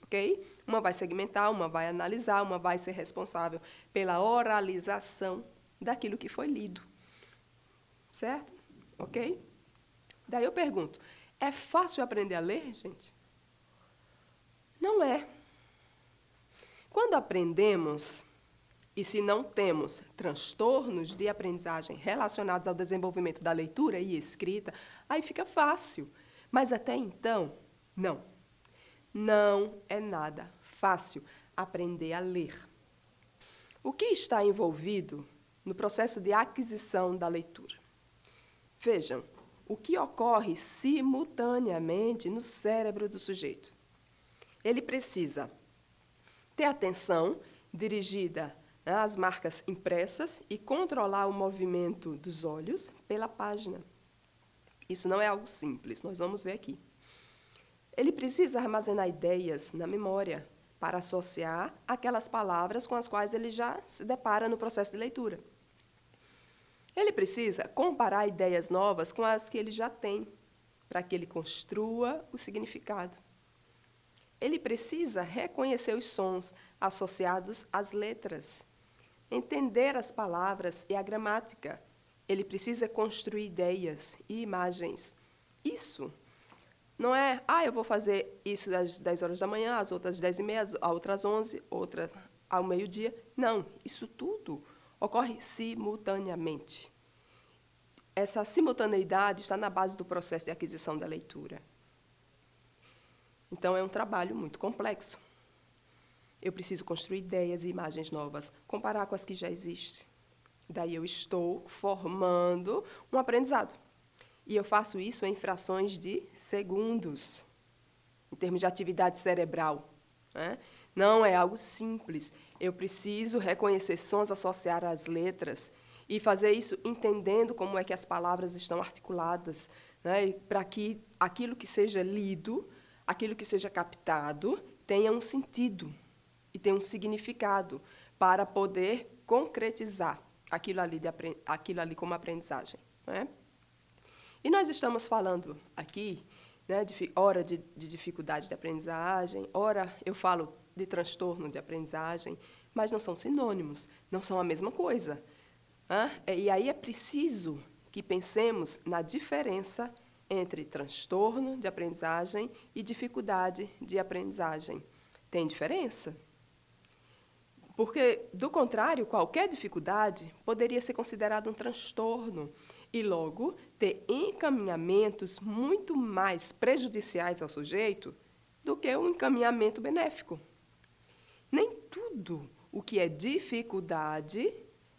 [SPEAKER 2] Ok? Uma vai segmentar, uma vai analisar, uma vai ser responsável pela oralização daquilo que foi lido. Certo? Ok? Daí eu pergunto, é fácil aprender a ler, gente? Não é. Quando aprendemos, e se não temos transtornos de aprendizagem relacionados ao desenvolvimento da leitura e escrita, aí fica fácil. Mas até então, não. Não é nada fácil aprender a ler. O que está envolvido no processo de aquisição da leitura? Vejam, o que ocorre simultaneamente no cérebro do sujeito. Ele precisa ter atenção dirigida às marcas impressas e controlar o movimento dos olhos pela página. Isso não é algo simples, nós vamos ver aqui. Ele precisa armazenar ideias na memória para associar aquelas palavras com as quais ele já se depara no processo de leitura. Ele precisa comparar ideias novas com as que ele já tem, para que ele construa o significado. Ele precisa reconhecer os sons associados às letras, entender as palavras e a gramática. Ele precisa construir ideias e imagens. Isso não é, eu vou fazer isso às 10 horas da manhã, às outras às 10h30, às outras às 11, outras ao meio-dia. Não, isso tudo ocorre simultaneamente. Essa simultaneidade está na base do processo de aquisição da leitura. Então, é um trabalho muito complexo. Eu preciso construir ideias e imagens novas, comparar com as que já existem. Daí eu estou formando um aprendizado. E eu faço isso em frações de segundos, em termos de atividade cerebral, né? Não é algo simples. Eu preciso reconhecer sons associados às letras e fazer isso entendendo como é que as palavras estão articuladas, né? Para que aquilo que seja lido, aquilo que seja captado, tenha um sentido e tenha um significado para poder concretizar aquilo ali como aprendizagem, né? E nós estamos falando aqui, né, ora de dificuldade de aprendizagem, ora eu falo de transtorno de aprendizagem, mas não são sinônimos, não são a mesma coisa. E aí é preciso que pensemos na diferença entre transtorno de aprendizagem e dificuldade de aprendizagem. Tem diferença? Porque, do contrário, qualquer dificuldade poderia ser considerado um transtorno e, logo, ter encaminhamentos muito mais prejudiciais ao sujeito do que um encaminhamento benéfico. Nem tudo o que é dificuldade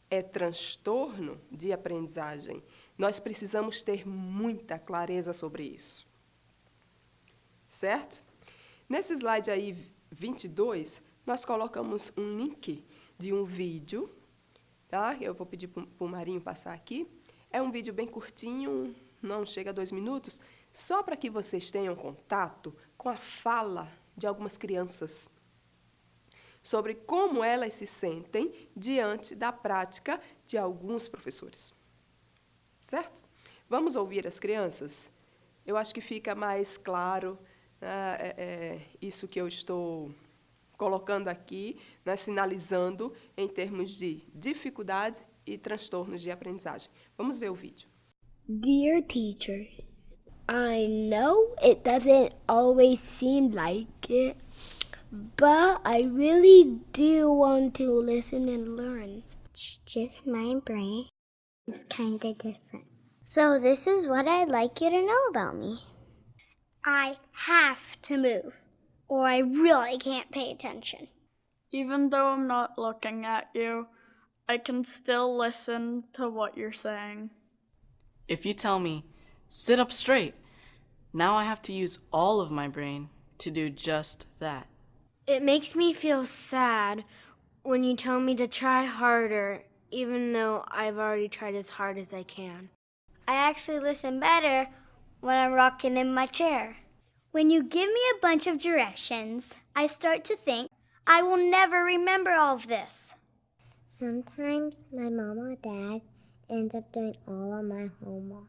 [SPEAKER 2] é transtorno de aprendizagem. Nós precisamos ter muita clareza sobre isso. Certo? Nesse slide aí, 22, nós colocamos um link de um vídeo, tá? Eu vou pedir para o Marinho passar aqui. É um vídeo bem curtinho, não chega a 2 minutos, só para que vocês tenham contato com a fala de algumas crianças sobre como elas se sentem diante da prática de alguns professores. Certo? Vamos ouvir as crianças? Eu acho que fica mais claro isso que eu estou colocando aqui, né, sinalizando em termos de dificuldade e transtornos de aprendizagem. Vamos ver o vídeo.
[SPEAKER 3] Dear teacher, I know it doesn't always seem like it, but I really do want to listen and learn. It's just my brain is kind of different. So this is what I'd like you to know about me. I have to move, or I really can't pay attention.
[SPEAKER 4] Even though I'm not looking at you, I can still listen to what you're saying.
[SPEAKER 5] If you tell me, sit up straight, now I have to use all of my brain to do just that.
[SPEAKER 3] It makes me feel sad when you tell me to try harder, even though I've already tried as hard as I can. I actually listen better when I'm rocking in my chair. When you give me a bunch of directions, I start to think I will never remember all of this. Sometimes my mom or dad ends up doing all of my homework.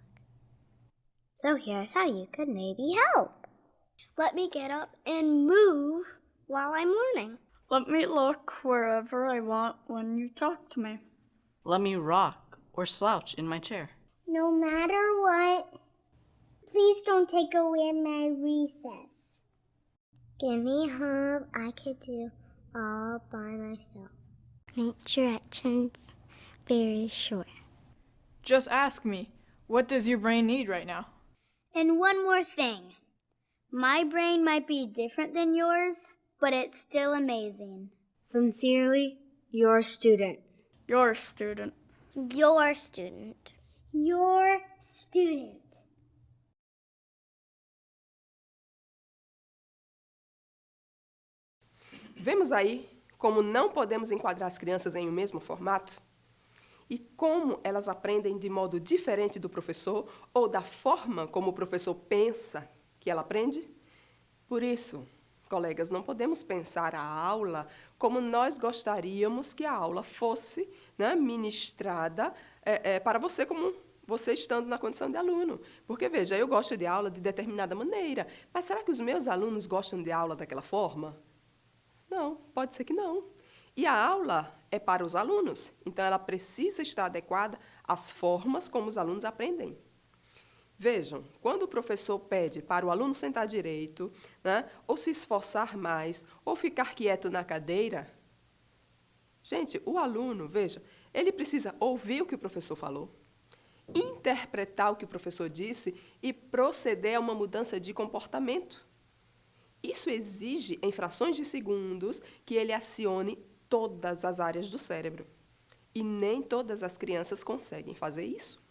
[SPEAKER 3] So here's how you could maybe help. Let me get up and move while I'm learning.
[SPEAKER 4] Let me look wherever I want when you talk to me.
[SPEAKER 5] Let me rock or slouch in my chair.
[SPEAKER 3] No matter what, please don't take away my recess. Give me help I could do all by myself. Make directions very short.
[SPEAKER 6] Just ask me, what does your brain need right now?
[SPEAKER 3] And one more thing. My brain might be different than yours, but it's still amazing. Sincerely, your student.
[SPEAKER 4] Your student.
[SPEAKER 3] Your student. Your student.
[SPEAKER 2] Vemos aí como não podemos enquadrar as crianças em um mesmo formato? E como elas aprendem de modo diferente do professor ou da forma como o professor pensa que ela aprende? Por isso, colegas, não podemos pensar a aula como nós gostaríamos que a aula fosse, né, ministrada para você, como você estando na condição de aluno. Porque, veja, eu gosto de aula de determinada maneira, mas será que os meus alunos gostam de aula daquela forma? Não, pode ser que não. E a aula é para os alunos, então ela precisa estar adequada às formas como os alunos aprendem. Vejam, quando o professor pede para o aluno sentar direito, né, ou se esforçar mais, ou ficar quieto na cadeira, gente, o aluno, veja, ele precisa ouvir o que o professor falou, interpretar o que o professor disse e proceder a uma mudança de comportamento. Isso exige, em frações de segundos, que ele acione todas as áreas do cérebro. E nem todas as crianças conseguem fazer isso.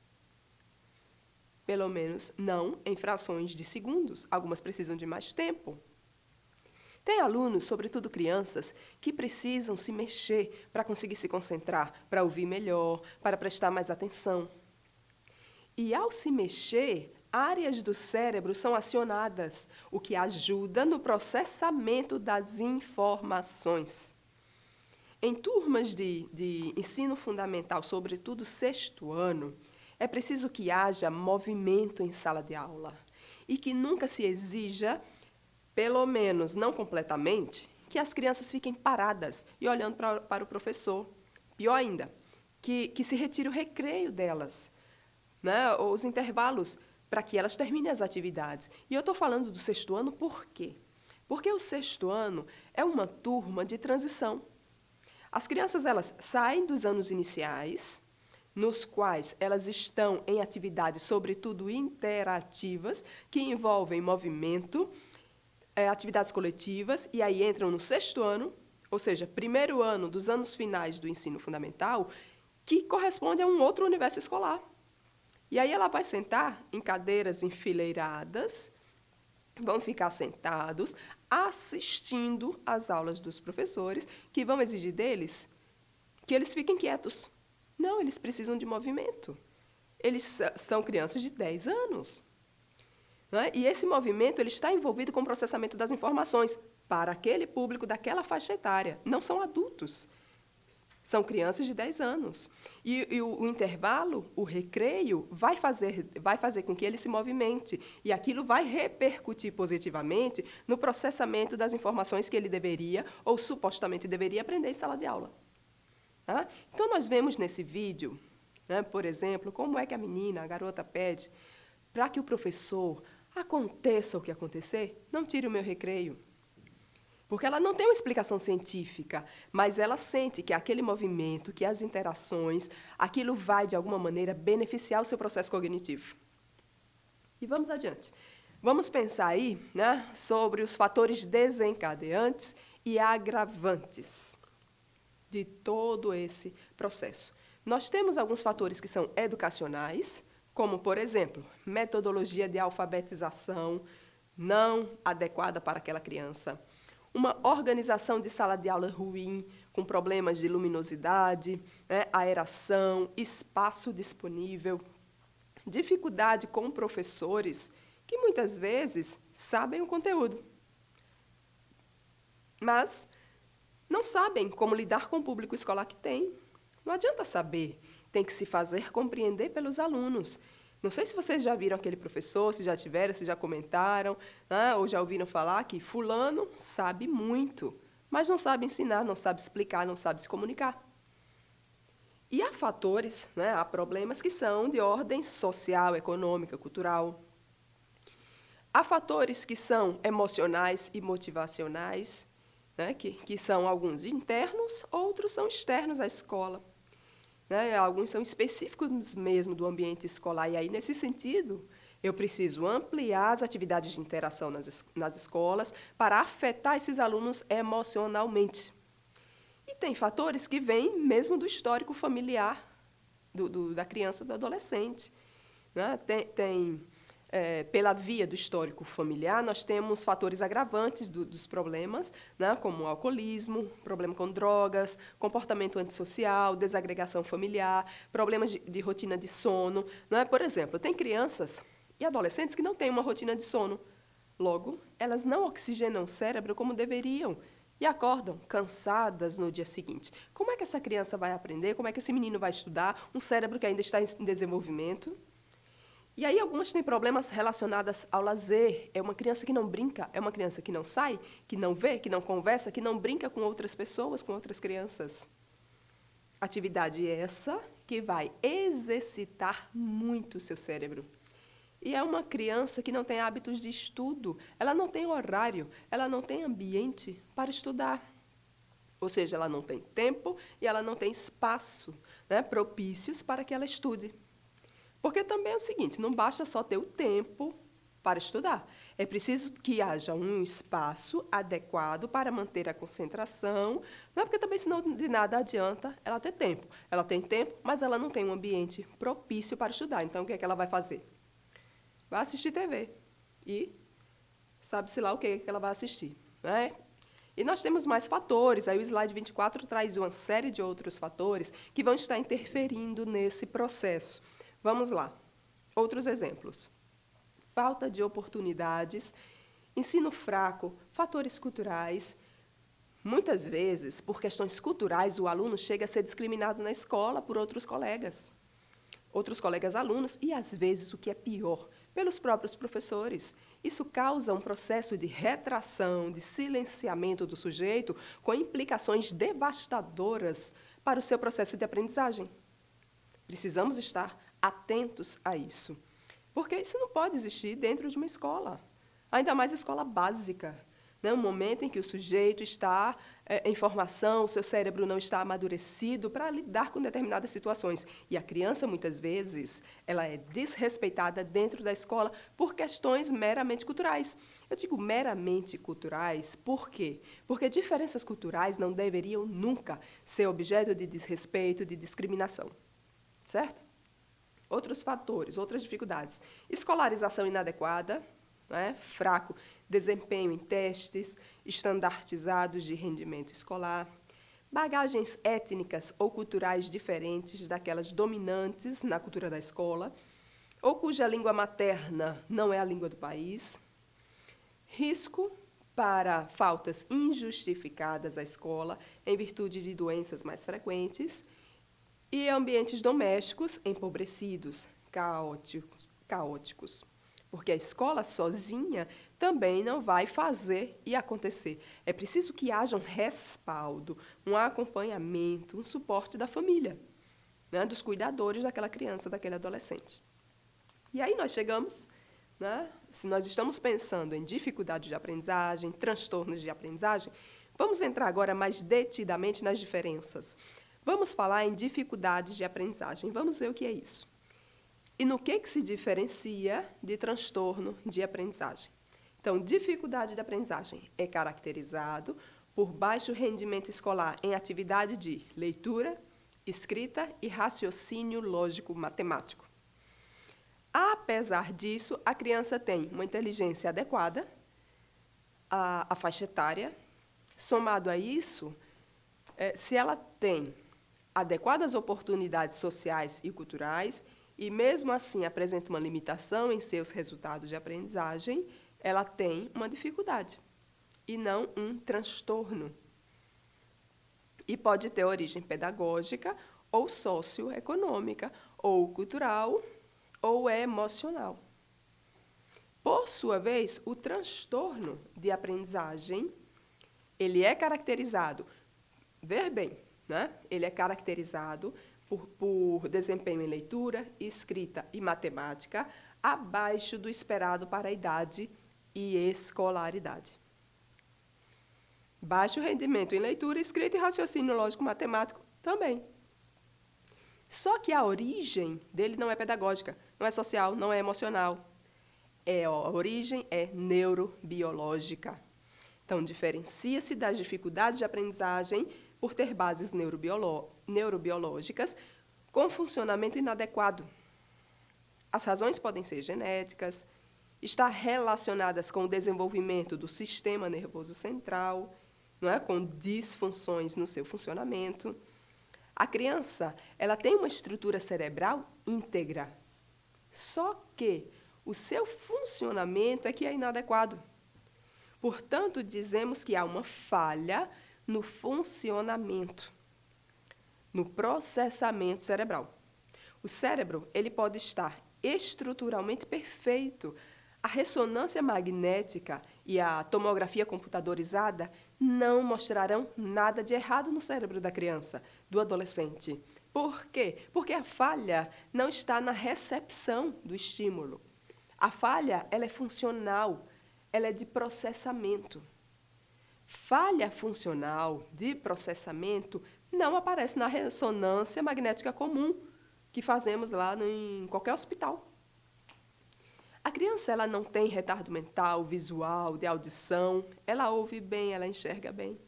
[SPEAKER 2] Pelo menos não em frações de segundos. Algumas precisam de mais tempo. Tem alunos, sobretudo crianças, que precisam se mexer para conseguir se concentrar, para ouvir melhor, para prestar mais atenção. E, ao se mexer, áreas do cérebro são acionadas, o que ajuda no processamento das informações. Em turmas de ensino fundamental, sobretudo sexto ano, é preciso que haja movimento em sala de aula e que nunca se exija, pelo menos não completamente, que as crianças fiquem paradas e olhando para o professor. Pior ainda, que se retire o recreio delas, né, ou os intervalos, para que elas terminem as atividades. E eu estou falando do sexto ano por quê? Porque o sexto ano é uma turma de transição. As crianças, elas saem dos anos iniciais, nos quais elas estão em atividades, sobretudo interativas, que envolvem movimento, atividades coletivas, e aí entram no sexto ano, ou seja, primeiro ano dos anos finais do ensino fundamental, que corresponde a um outro universo escolar. E aí ela vai sentar em cadeiras enfileiradas, vão ficar sentados, assistindo às aulas dos professores, que vão exigir deles que eles fiquem quietos. Não, eles precisam de movimento. Eles são crianças de 10 anos. Né? E esse movimento ele está envolvido com o processamento das informações para aquele público daquela faixa etária. Não são adultos. São crianças de 10 anos. E o intervalo, o recreio, vai fazer com que ele se movimente. E aquilo vai repercutir positivamente no processamento das informações que ele deveria, ou supostamente deveria, aprender em sala de aula. Tá? Então, nós vemos nesse vídeo, né, por exemplo, como é que a garota pede para que o professor, aconteça o que acontecer, não tire o meu recreio. Porque ela não tem uma explicação científica, mas ela sente que aquele movimento, que as interações, aquilo vai, de alguma maneira, beneficiar o seu processo cognitivo. E vamos adiante. Vamos pensar aí, né, sobre os fatores desencadeantes e agravantes de todo esse processo. Nós temos alguns fatores que são educacionais, como, por exemplo, metodologia de alfabetização não adequada para aquela criança, uma organização de sala de aula ruim, com problemas de luminosidade, né, aeração, espaço disponível, dificuldade com professores que muitas vezes sabem o conteúdo, mas não sabem como lidar com o público escolar que tem. Não adianta saber, tem que se fazer compreender pelos alunos. Não sei se vocês já viram aquele professor, se já tiveram, se já comentaram, né, ou já ouviram falar que fulano sabe muito, mas não sabe ensinar, não sabe explicar, não sabe se comunicar. E há fatores, né, há problemas que são de ordem social, econômica, cultural. Há fatores que são emocionais e motivacionais, né, que são alguns internos, outros são externos à escola. Né, alguns são específicos mesmo do ambiente escolar. E aí, nesse sentido, eu preciso ampliar as atividades de interação nas escolas para afetar esses alunos emocionalmente. E tem fatores que vêm mesmo do histórico familiar da criança, do adolescente. Né? Tem pela via do histórico familiar, nós temos fatores agravantes dos problemas, né, como o alcoolismo, problema com drogas, comportamento antissocial, desagregação familiar, problemas de rotina de sono. Né? Por exemplo, tem crianças e adolescentes que não têm uma rotina de sono. Logo, elas não oxigenam o cérebro como deveriam e acordam cansadas no dia seguinte. Como é que essa criança vai aprender? Como é que esse menino vai estudar? Um cérebro que ainda está em desenvolvimento. E aí algumas têm problemas relacionados ao lazer. É uma criança que não brinca, é uma criança que não sai, que não vê, que não conversa, que não brinca com outras pessoas, com outras crianças. Atividade essa que vai exercitar muito o seu cérebro. E é uma criança que não tem hábitos de estudo, ela não tem horário, ela não tem ambiente para estudar. Ou seja, ela não tem tempo e ela não tem espaço, né, propícios para que ela estude. Porque também é o seguinte, não basta só ter o tempo para estudar. É preciso que haja um espaço adequado para manter a concentração, não é porque também senão de nada adianta ela ter tempo. Ela tem tempo, mas ela não tem um ambiente propício para estudar. Então, o que é que ela vai fazer? Vai assistir TV. E sabe-se lá o que é que ela vai assistir. Né? E nós temos mais fatores. Aí o slide 24 traz uma série de outros fatores que vão estar interferindo nesse processo. Vamos lá. Outros exemplos. Falta de oportunidades, ensino fraco, fatores culturais. Muitas vezes, por questões culturais, o aluno chega a ser discriminado na escola por outros colegas alunos, e, às vezes, o que é pior, pelos próprios professores. Isso causa um processo de retração, de silenciamento do sujeito, com implicações devastadoras para o seu processo de aprendizagem. Precisamos estar atentos a isso, porque isso não pode existir dentro de uma escola, ainda mais escola básica, né? Um momento em que o sujeito está em formação, o seu cérebro não está amadurecido para lidar com determinadas situações. E a criança, muitas vezes, ela é desrespeitada dentro da escola por questões meramente culturais. Eu digo meramente culturais, por quê? Porque diferenças culturais não deveriam nunca ser objeto de desrespeito, de discriminação. Certo? Outros fatores, outras dificuldades. Escolarização inadequada, né? Fraco desempenho em testes estandartizados de rendimento escolar, bagagens étnicas ou culturais diferentes daquelas dominantes na cultura da escola, ou cuja língua materna não é a língua do país, risco para faltas injustificadas à escola em virtude de doenças mais frequentes, e ambientes domésticos empobrecidos, caóticos. Porque a escola sozinha também não vai fazer e acontecer. É preciso que haja um respaldo, um acompanhamento, um suporte da família, né, dos cuidadores daquela criança, daquele adolescente. E aí nós chegamos, né, se nós estamos pensando em dificuldades de aprendizagem, transtornos de aprendizagem, vamos entrar agora mais detidamente nas diferenças. Vamos falar em dificuldades de aprendizagem. Vamos ver o que é isso. E no que se diferencia de transtorno de aprendizagem? Então, dificuldade de aprendizagem é caracterizado por baixo rendimento escolar em atividade de leitura, escrita e raciocínio lógico-matemático. Apesar disso, a criança tem uma inteligência adequada à faixa etária. Somado a isso, se ela tem adequadas oportunidades sociais e culturais, e mesmo assim apresenta uma limitação em seus resultados de aprendizagem, ela tem uma dificuldade, e não um transtorno. E pode ter origem pedagógica, ou socioeconômica, ou cultural, ou emocional. Por sua vez, o transtorno de aprendizagem, ele é caracterizado, ver bem, né? Ele é caracterizado por desempenho em leitura, escrita e matemática abaixo do esperado para a idade e escolaridade. Baixo rendimento em leitura, escrita e raciocínio lógico-matemático também. Só que a origem dele não é pedagógica, não é social, não é emocional. A origem é neurobiológica. Então, diferencia-se das dificuldades de aprendizagem por ter bases neurobiológicas com funcionamento inadequado. As razões podem ser genéticas, estão relacionadas com o desenvolvimento do sistema nervoso central, não é? Com disfunções no seu funcionamento. A criança, ela tem uma estrutura cerebral íntegra, só que o seu funcionamento é que é inadequado. Portanto, dizemos que há uma falha no funcionamento, no processamento cerebral. O cérebro, ele pode estar estruturalmente perfeito. A ressonância magnética e a tomografia computadorizada não mostrarão nada de errado no cérebro da criança, do adolescente. Por quê? Porque a falha não está na recepção do estímulo. A falha, ela é funcional, ela é de processamento. Falha funcional de processamento não aparece na ressonância magnética comum que fazemos lá em qualquer hospital. A criança, ela não tem retardo mental, visual, de audição, ela ouve bem, ela enxerga bem.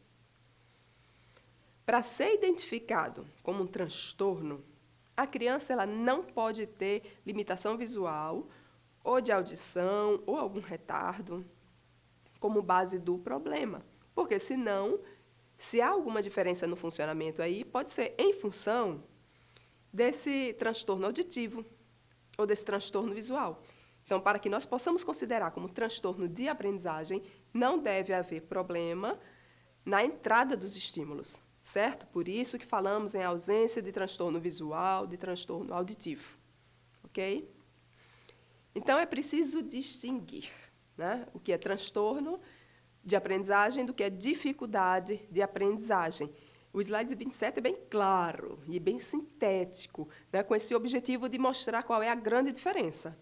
[SPEAKER 2] Para ser identificado como um transtorno, a criança, ela não pode ter limitação visual ou de audição ou algum retardo como base do problema, porque senão, se há alguma diferença no funcionamento aí, pode ser em função desse transtorno auditivo ou desse transtorno visual. Então, para que nós possamos considerar como transtorno de aprendizagem, não deve haver problema na entrada dos estímulos, certo? Por isso que falamos em ausência de transtorno visual, de transtorno auditivo, ok? Então, é preciso distinguir, né, o que é transtorno de aprendizagem do que é dificuldade de aprendizagem. O slide 27 é bem claro e bem sintético, né, com esse objetivo de mostrar qual é a grande diferença.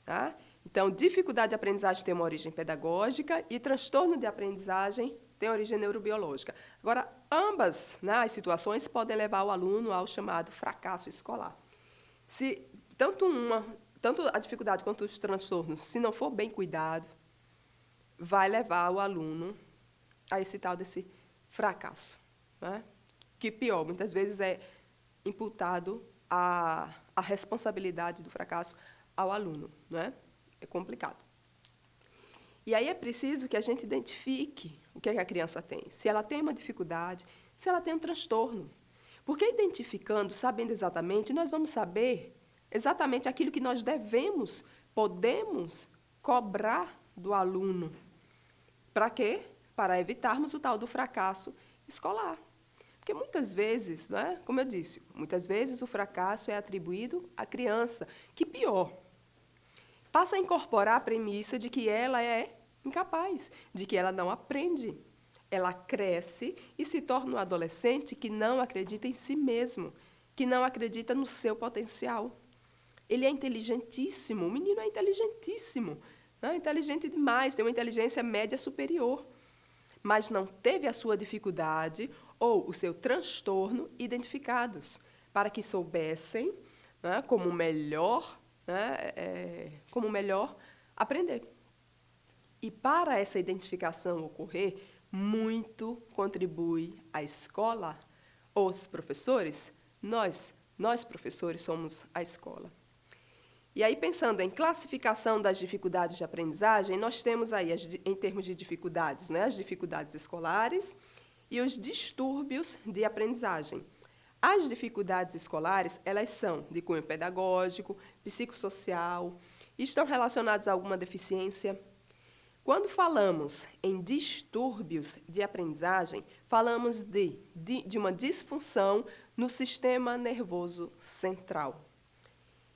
[SPEAKER 2] Tá? Então, dificuldade de aprendizagem tem uma origem pedagógica e transtorno de aprendizagem tem origem neurobiológica. Agora, ambas, né, as situações podem levar o aluno ao chamado fracasso escolar. Se tanto a dificuldade quanto os transtornos, se não for bem cuidado, vai levar o aluno a esse tal desse fracasso, né? Que pior, muitas vezes é imputado a responsabilidade do fracasso ao aluno, né? É complicado. E aí é preciso que a gente identifique o que é que a criança tem, se ela tem uma dificuldade, se ela tem um transtorno. Porque identificando, sabendo exatamente, nós vamos saber exatamente aquilo que nós podemos cobrar do aluno. Para quê? Para evitarmos o tal do fracasso escolar. Porque muitas vezes, né, como eu disse, muitas vezes o fracasso é atribuído à criança, que pior, passa a incorporar a premissa de que ela é incapaz, de que ela não aprende. Ela cresce e se torna um adolescente que não acredita em si mesmo, que não acredita no seu potencial. Ele é inteligentíssimo, o menino é inteligentíssimo, né? Inteligente demais, tem uma inteligência média superior, mas não teve a sua dificuldade ou o seu transtorno identificados, para que soubessem, né, como melhor aprender. E para essa identificação ocorrer, muito contribui a escola, os professores, nós professores somos a escola. E aí, pensando em classificação das dificuldades de aprendizagem, nós temos aí, em termos de dificuldades, né, as dificuldades escolares e os distúrbios de aprendizagem. As dificuldades escolares, elas são de cunho pedagógico, psicossocial, estão relacionadas a alguma deficiência. Quando falamos em distúrbios de aprendizagem, falamos de uma disfunção no sistema nervoso central.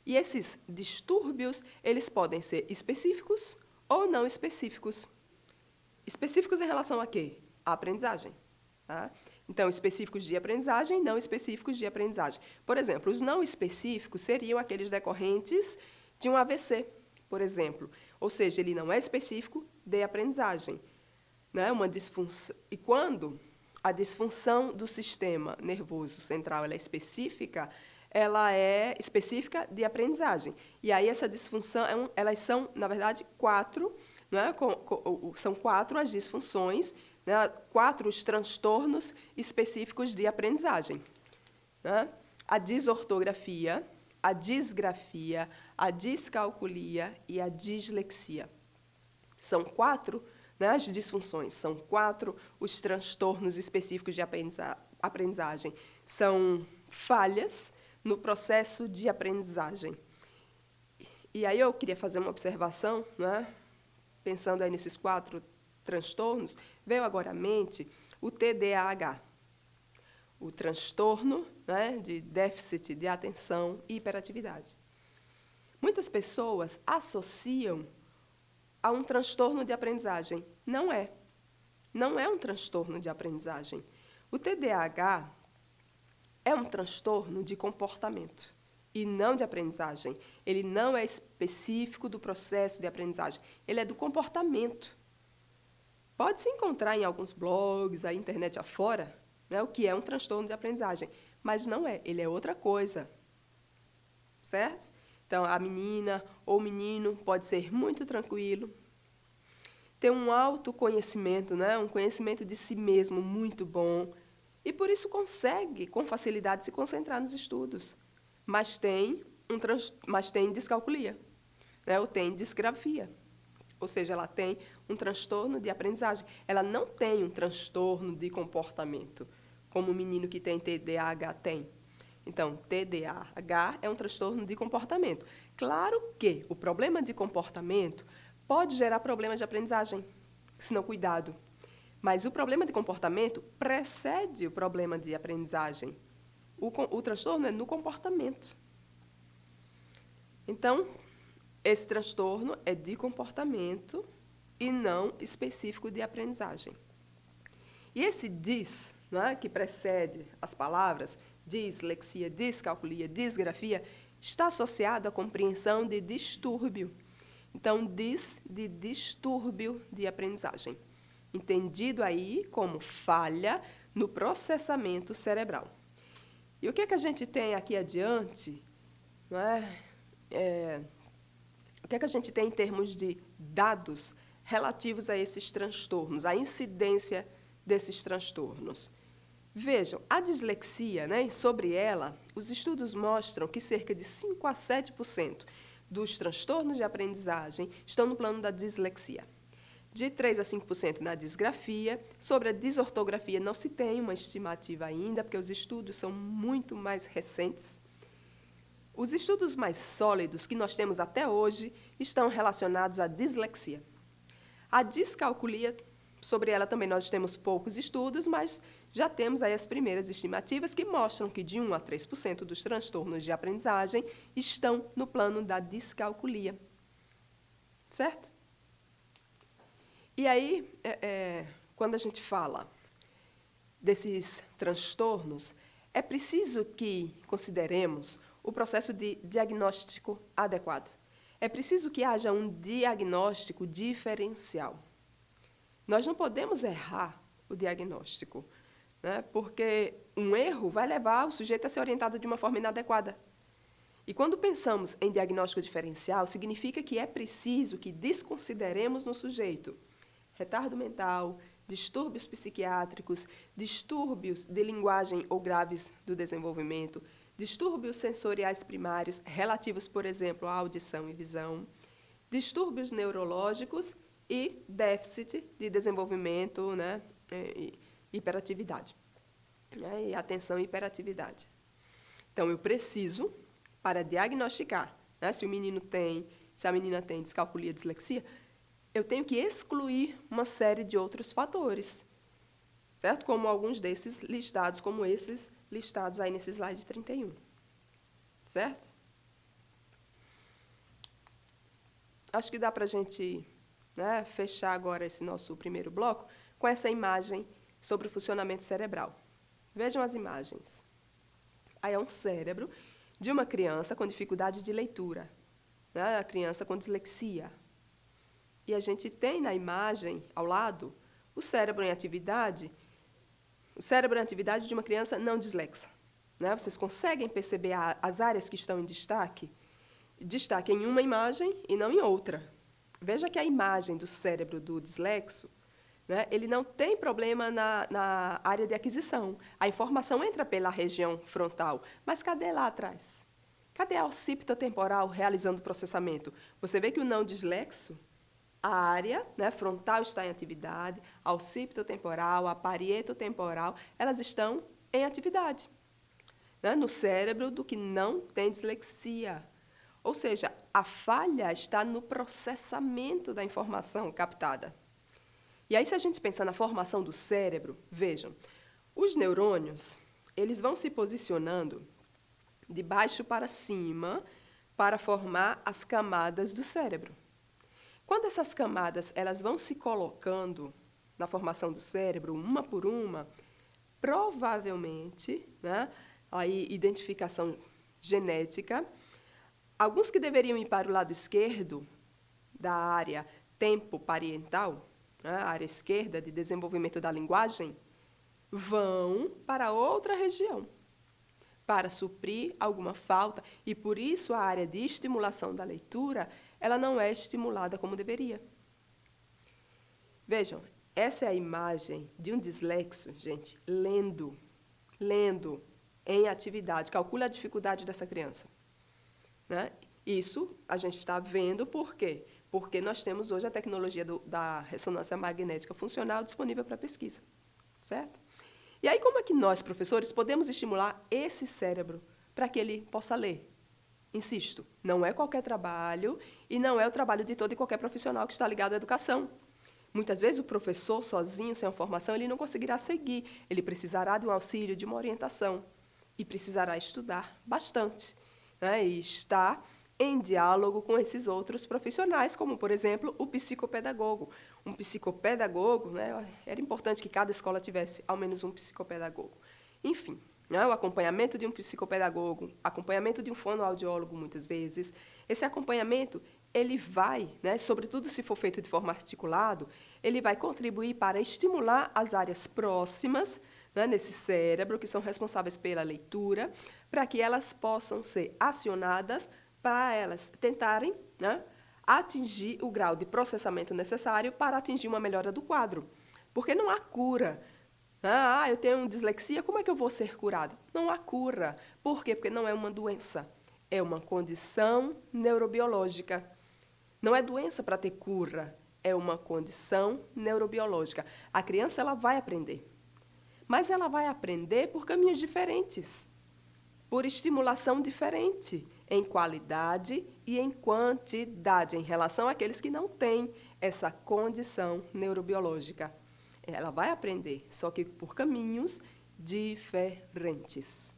[SPEAKER 2] E esses distúrbios, eles podem ser específicos ou não específicos. Específicos em relação a quê? A aprendizagem. Tá? Então, específicos de aprendizagem, não específicos de aprendizagem. Por exemplo, os não específicos seriam aqueles decorrentes de um AVC, por exemplo. Ou seja, ele não é específico de aprendizagem. Né? Uma disfunção. E quando a disfunção do sistema nervoso central ela é específica de aprendizagem. E aí essa disfunção, elas são, na verdade, 4, né? São 4 as disfunções, né? 4 os transtornos específicos de aprendizagem. Né? A desortografia, a disgrafia, a descalculia e a dislexia. São 4, né, as disfunções, são 4 os transtornos específicos de aprendizagem. São falhas no processo de aprendizagem. E aí eu queria fazer uma observação, né, pensando aí nesses 4 transtornos, veio agora à mente o TDAH, o transtorno, né, de déficit de atenção e hiperatividade. Muitas pessoas associam a um transtorno de aprendizagem. Não é. Não é um transtorno de aprendizagem. O TDAH é um transtorno de comportamento e não de aprendizagem. Ele não é específico do processo de aprendizagem. Ele é do comportamento. Pode-se encontrar em alguns blogs, a internet afora, né, o que é um transtorno de aprendizagem, mas não é. Ele é outra coisa. Certo? Então, a menina ou o menino pode ser muito tranquilo, ter um autoconhecimento, né, um conhecimento de si mesmo muito bom, e por isso consegue, com facilidade, se concentrar nos estudos. Mas tem descalculia, né, ou tem disgrafia. Ou seja, ela tem um transtorno de aprendizagem. Ela não tem um transtorno de comportamento, como o menino que tem TDAH tem. Então, TDAH é um transtorno de comportamento. Claro que o problema de comportamento pode gerar problemas de aprendizagem, se não cuidado. Mas o problema de comportamento precede o problema de aprendizagem. O transtorno é no comportamento. Então, esse transtorno é de comportamento e não específico de aprendizagem. E esse dis, né, que precede as palavras, dislexia, descalculia, disgrafia, está associado à compreensão de distúrbio. Então, dis de distúrbio de aprendizagem, entendido aí como falha no processamento cerebral. E o que é que a gente tem aqui adiante, não é? O que é que a gente tem em termos de dados relativos a esses transtornos, a incidência desses transtornos? Vejam, a dislexia, né, sobre ela, os estudos mostram que cerca de 5 a 7% dos transtornos de aprendizagem estão no plano da dislexia. De 3 a 5% na disgrafia. Sobre a desortografia não se tem uma estimativa ainda, porque os estudos são muito mais recentes. Os estudos mais sólidos que nós temos até hoje estão relacionados à dislexia. A descalculia, sobre ela também nós temos poucos estudos, mas já temos aí as primeiras estimativas que mostram que de 1 a 3% dos transtornos de aprendizagem estão no plano da descalculia. Certo? E aí, quando a gente fala desses transtornos, é preciso que consideremos o processo de diagnóstico adequado. É preciso que haja um diagnóstico diferencial. Nós não podemos errar o diagnóstico, né, porque um erro vai levar o sujeito a ser orientado de uma forma inadequada. E quando pensamos em diagnóstico diferencial, significa que é preciso que desconsideremos no sujeito retardo mental, distúrbios psiquiátricos, distúrbios de linguagem ou graves do desenvolvimento, distúrbios sensoriais primários relativos, por exemplo, à audição e visão, distúrbios neurológicos e déficit de desenvolvimento, né, e hiperatividade, né, e atenção e hiperatividade. Então, eu preciso, para diagnosticar, né, se a menina tem descalculia, dislexia, eu tenho que excluir uma série de outros fatores, certo? Como alguns desses listados, como esses listados aí nesse slide 31, certo? Acho que dá para a gente, né, fechar agora esse nosso primeiro bloco com essa imagem sobre o funcionamento cerebral. Vejam as imagens. Aí é um cérebro de uma criança com dificuldade de leitura, né, a criança com dislexia. E a gente tem na imagem, ao lado, o cérebro em atividade de uma criança não dislexa. Né? Vocês conseguem perceber as áreas que estão em destaque? Destaque em uma imagem e não em outra. Veja que a imagem do cérebro do dislexo, né, ele não tem problema na área de aquisição. A informação entra pela região frontal, mas cadê lá atrás? Cadê a occipito temporal realizando o processamento? Você vê que o não dislexo, a área, né, frontal está em atividade, a occipito temporal, a parieto temporal, elas estão em atividade, né, no cérebro do que não tem dislexia. Ou seja, a falha está no processamento da informação captada. E aí, se a gente pensar na formação do cérebro, vejam, os neurônios, eles vão se posicionando de baixo para cima para formar as camadas do cérebro. Quando essas camadas elas vão se colocando na formação do cérebro, uma por uma, provavelmente, né, aí identificação genética, alguns que deveriam ir para o lado esquerdo da área tempo-parietal, né, a área esquerda de desenvolvimento da linguagem, vão para outra região, para suprir alguma falta, e por isso a área de estimulação da leitura, ela não é estimulada como deveria. Vejam, essa é a imagem de um dislexo, gente, lendo em atividade. Calcule a dificuldade dessa criança, né? Isso a gente está vendo por quê? Porque nós temos hoje a tecnologia da ressonância magnética funcional disponível para pesquisa, certo? E aí, como é que nós, professores, podemos estimular esse cérebro para que ele possa ler? Insisto, não é qualquer trabalho e não é o trabalho de todo e qualquer profissional que está ligado à educação. Muitas vezes o professor, sozinho, sem uma formação, ele não conseguirá seguir. Ele precisará de um auxílio, de uma orientação. E precisará estudar bastante, né? E estar em diálogo com esses outros profissionais, como, por exemplo, o psicopedagogo. Um psicopedagogo, né, era importante que cada escola tivesse ao menos um psicopedagogo. Enfim, né, o acompanhamento de um psicopedagogo, acompanhamento de um fonoaudiólogo, muitas vezes, esse acompanhamento, ele vai, né, sobretudo se for feito de forma articulado, ele vai contribuir para estimular as áreas próximas, né, nesse cérebro, que são responsáveis pela leitura, para que elas possam ser acionadas para elas tentarem, né, atingir o grau de processamento necessário para atingir uma melhora do quadro. Porque não há cura. Eu tenho dislexia, como é que eu vou ser curado? Não há cura. Por quê? Porque não é uma doença. É uma condição neurobiológica. Não é doença para ter cura. É uma condição neurobiológica. A criança ela vai aprender. Mas ela vai aprender por caminhos diferentes, por estimulação diferente, em qualidade e em quantidade, em relação àqueles que não têm essa condição neurobiológica. Ela vai aprender, só que por caminhos diferentes.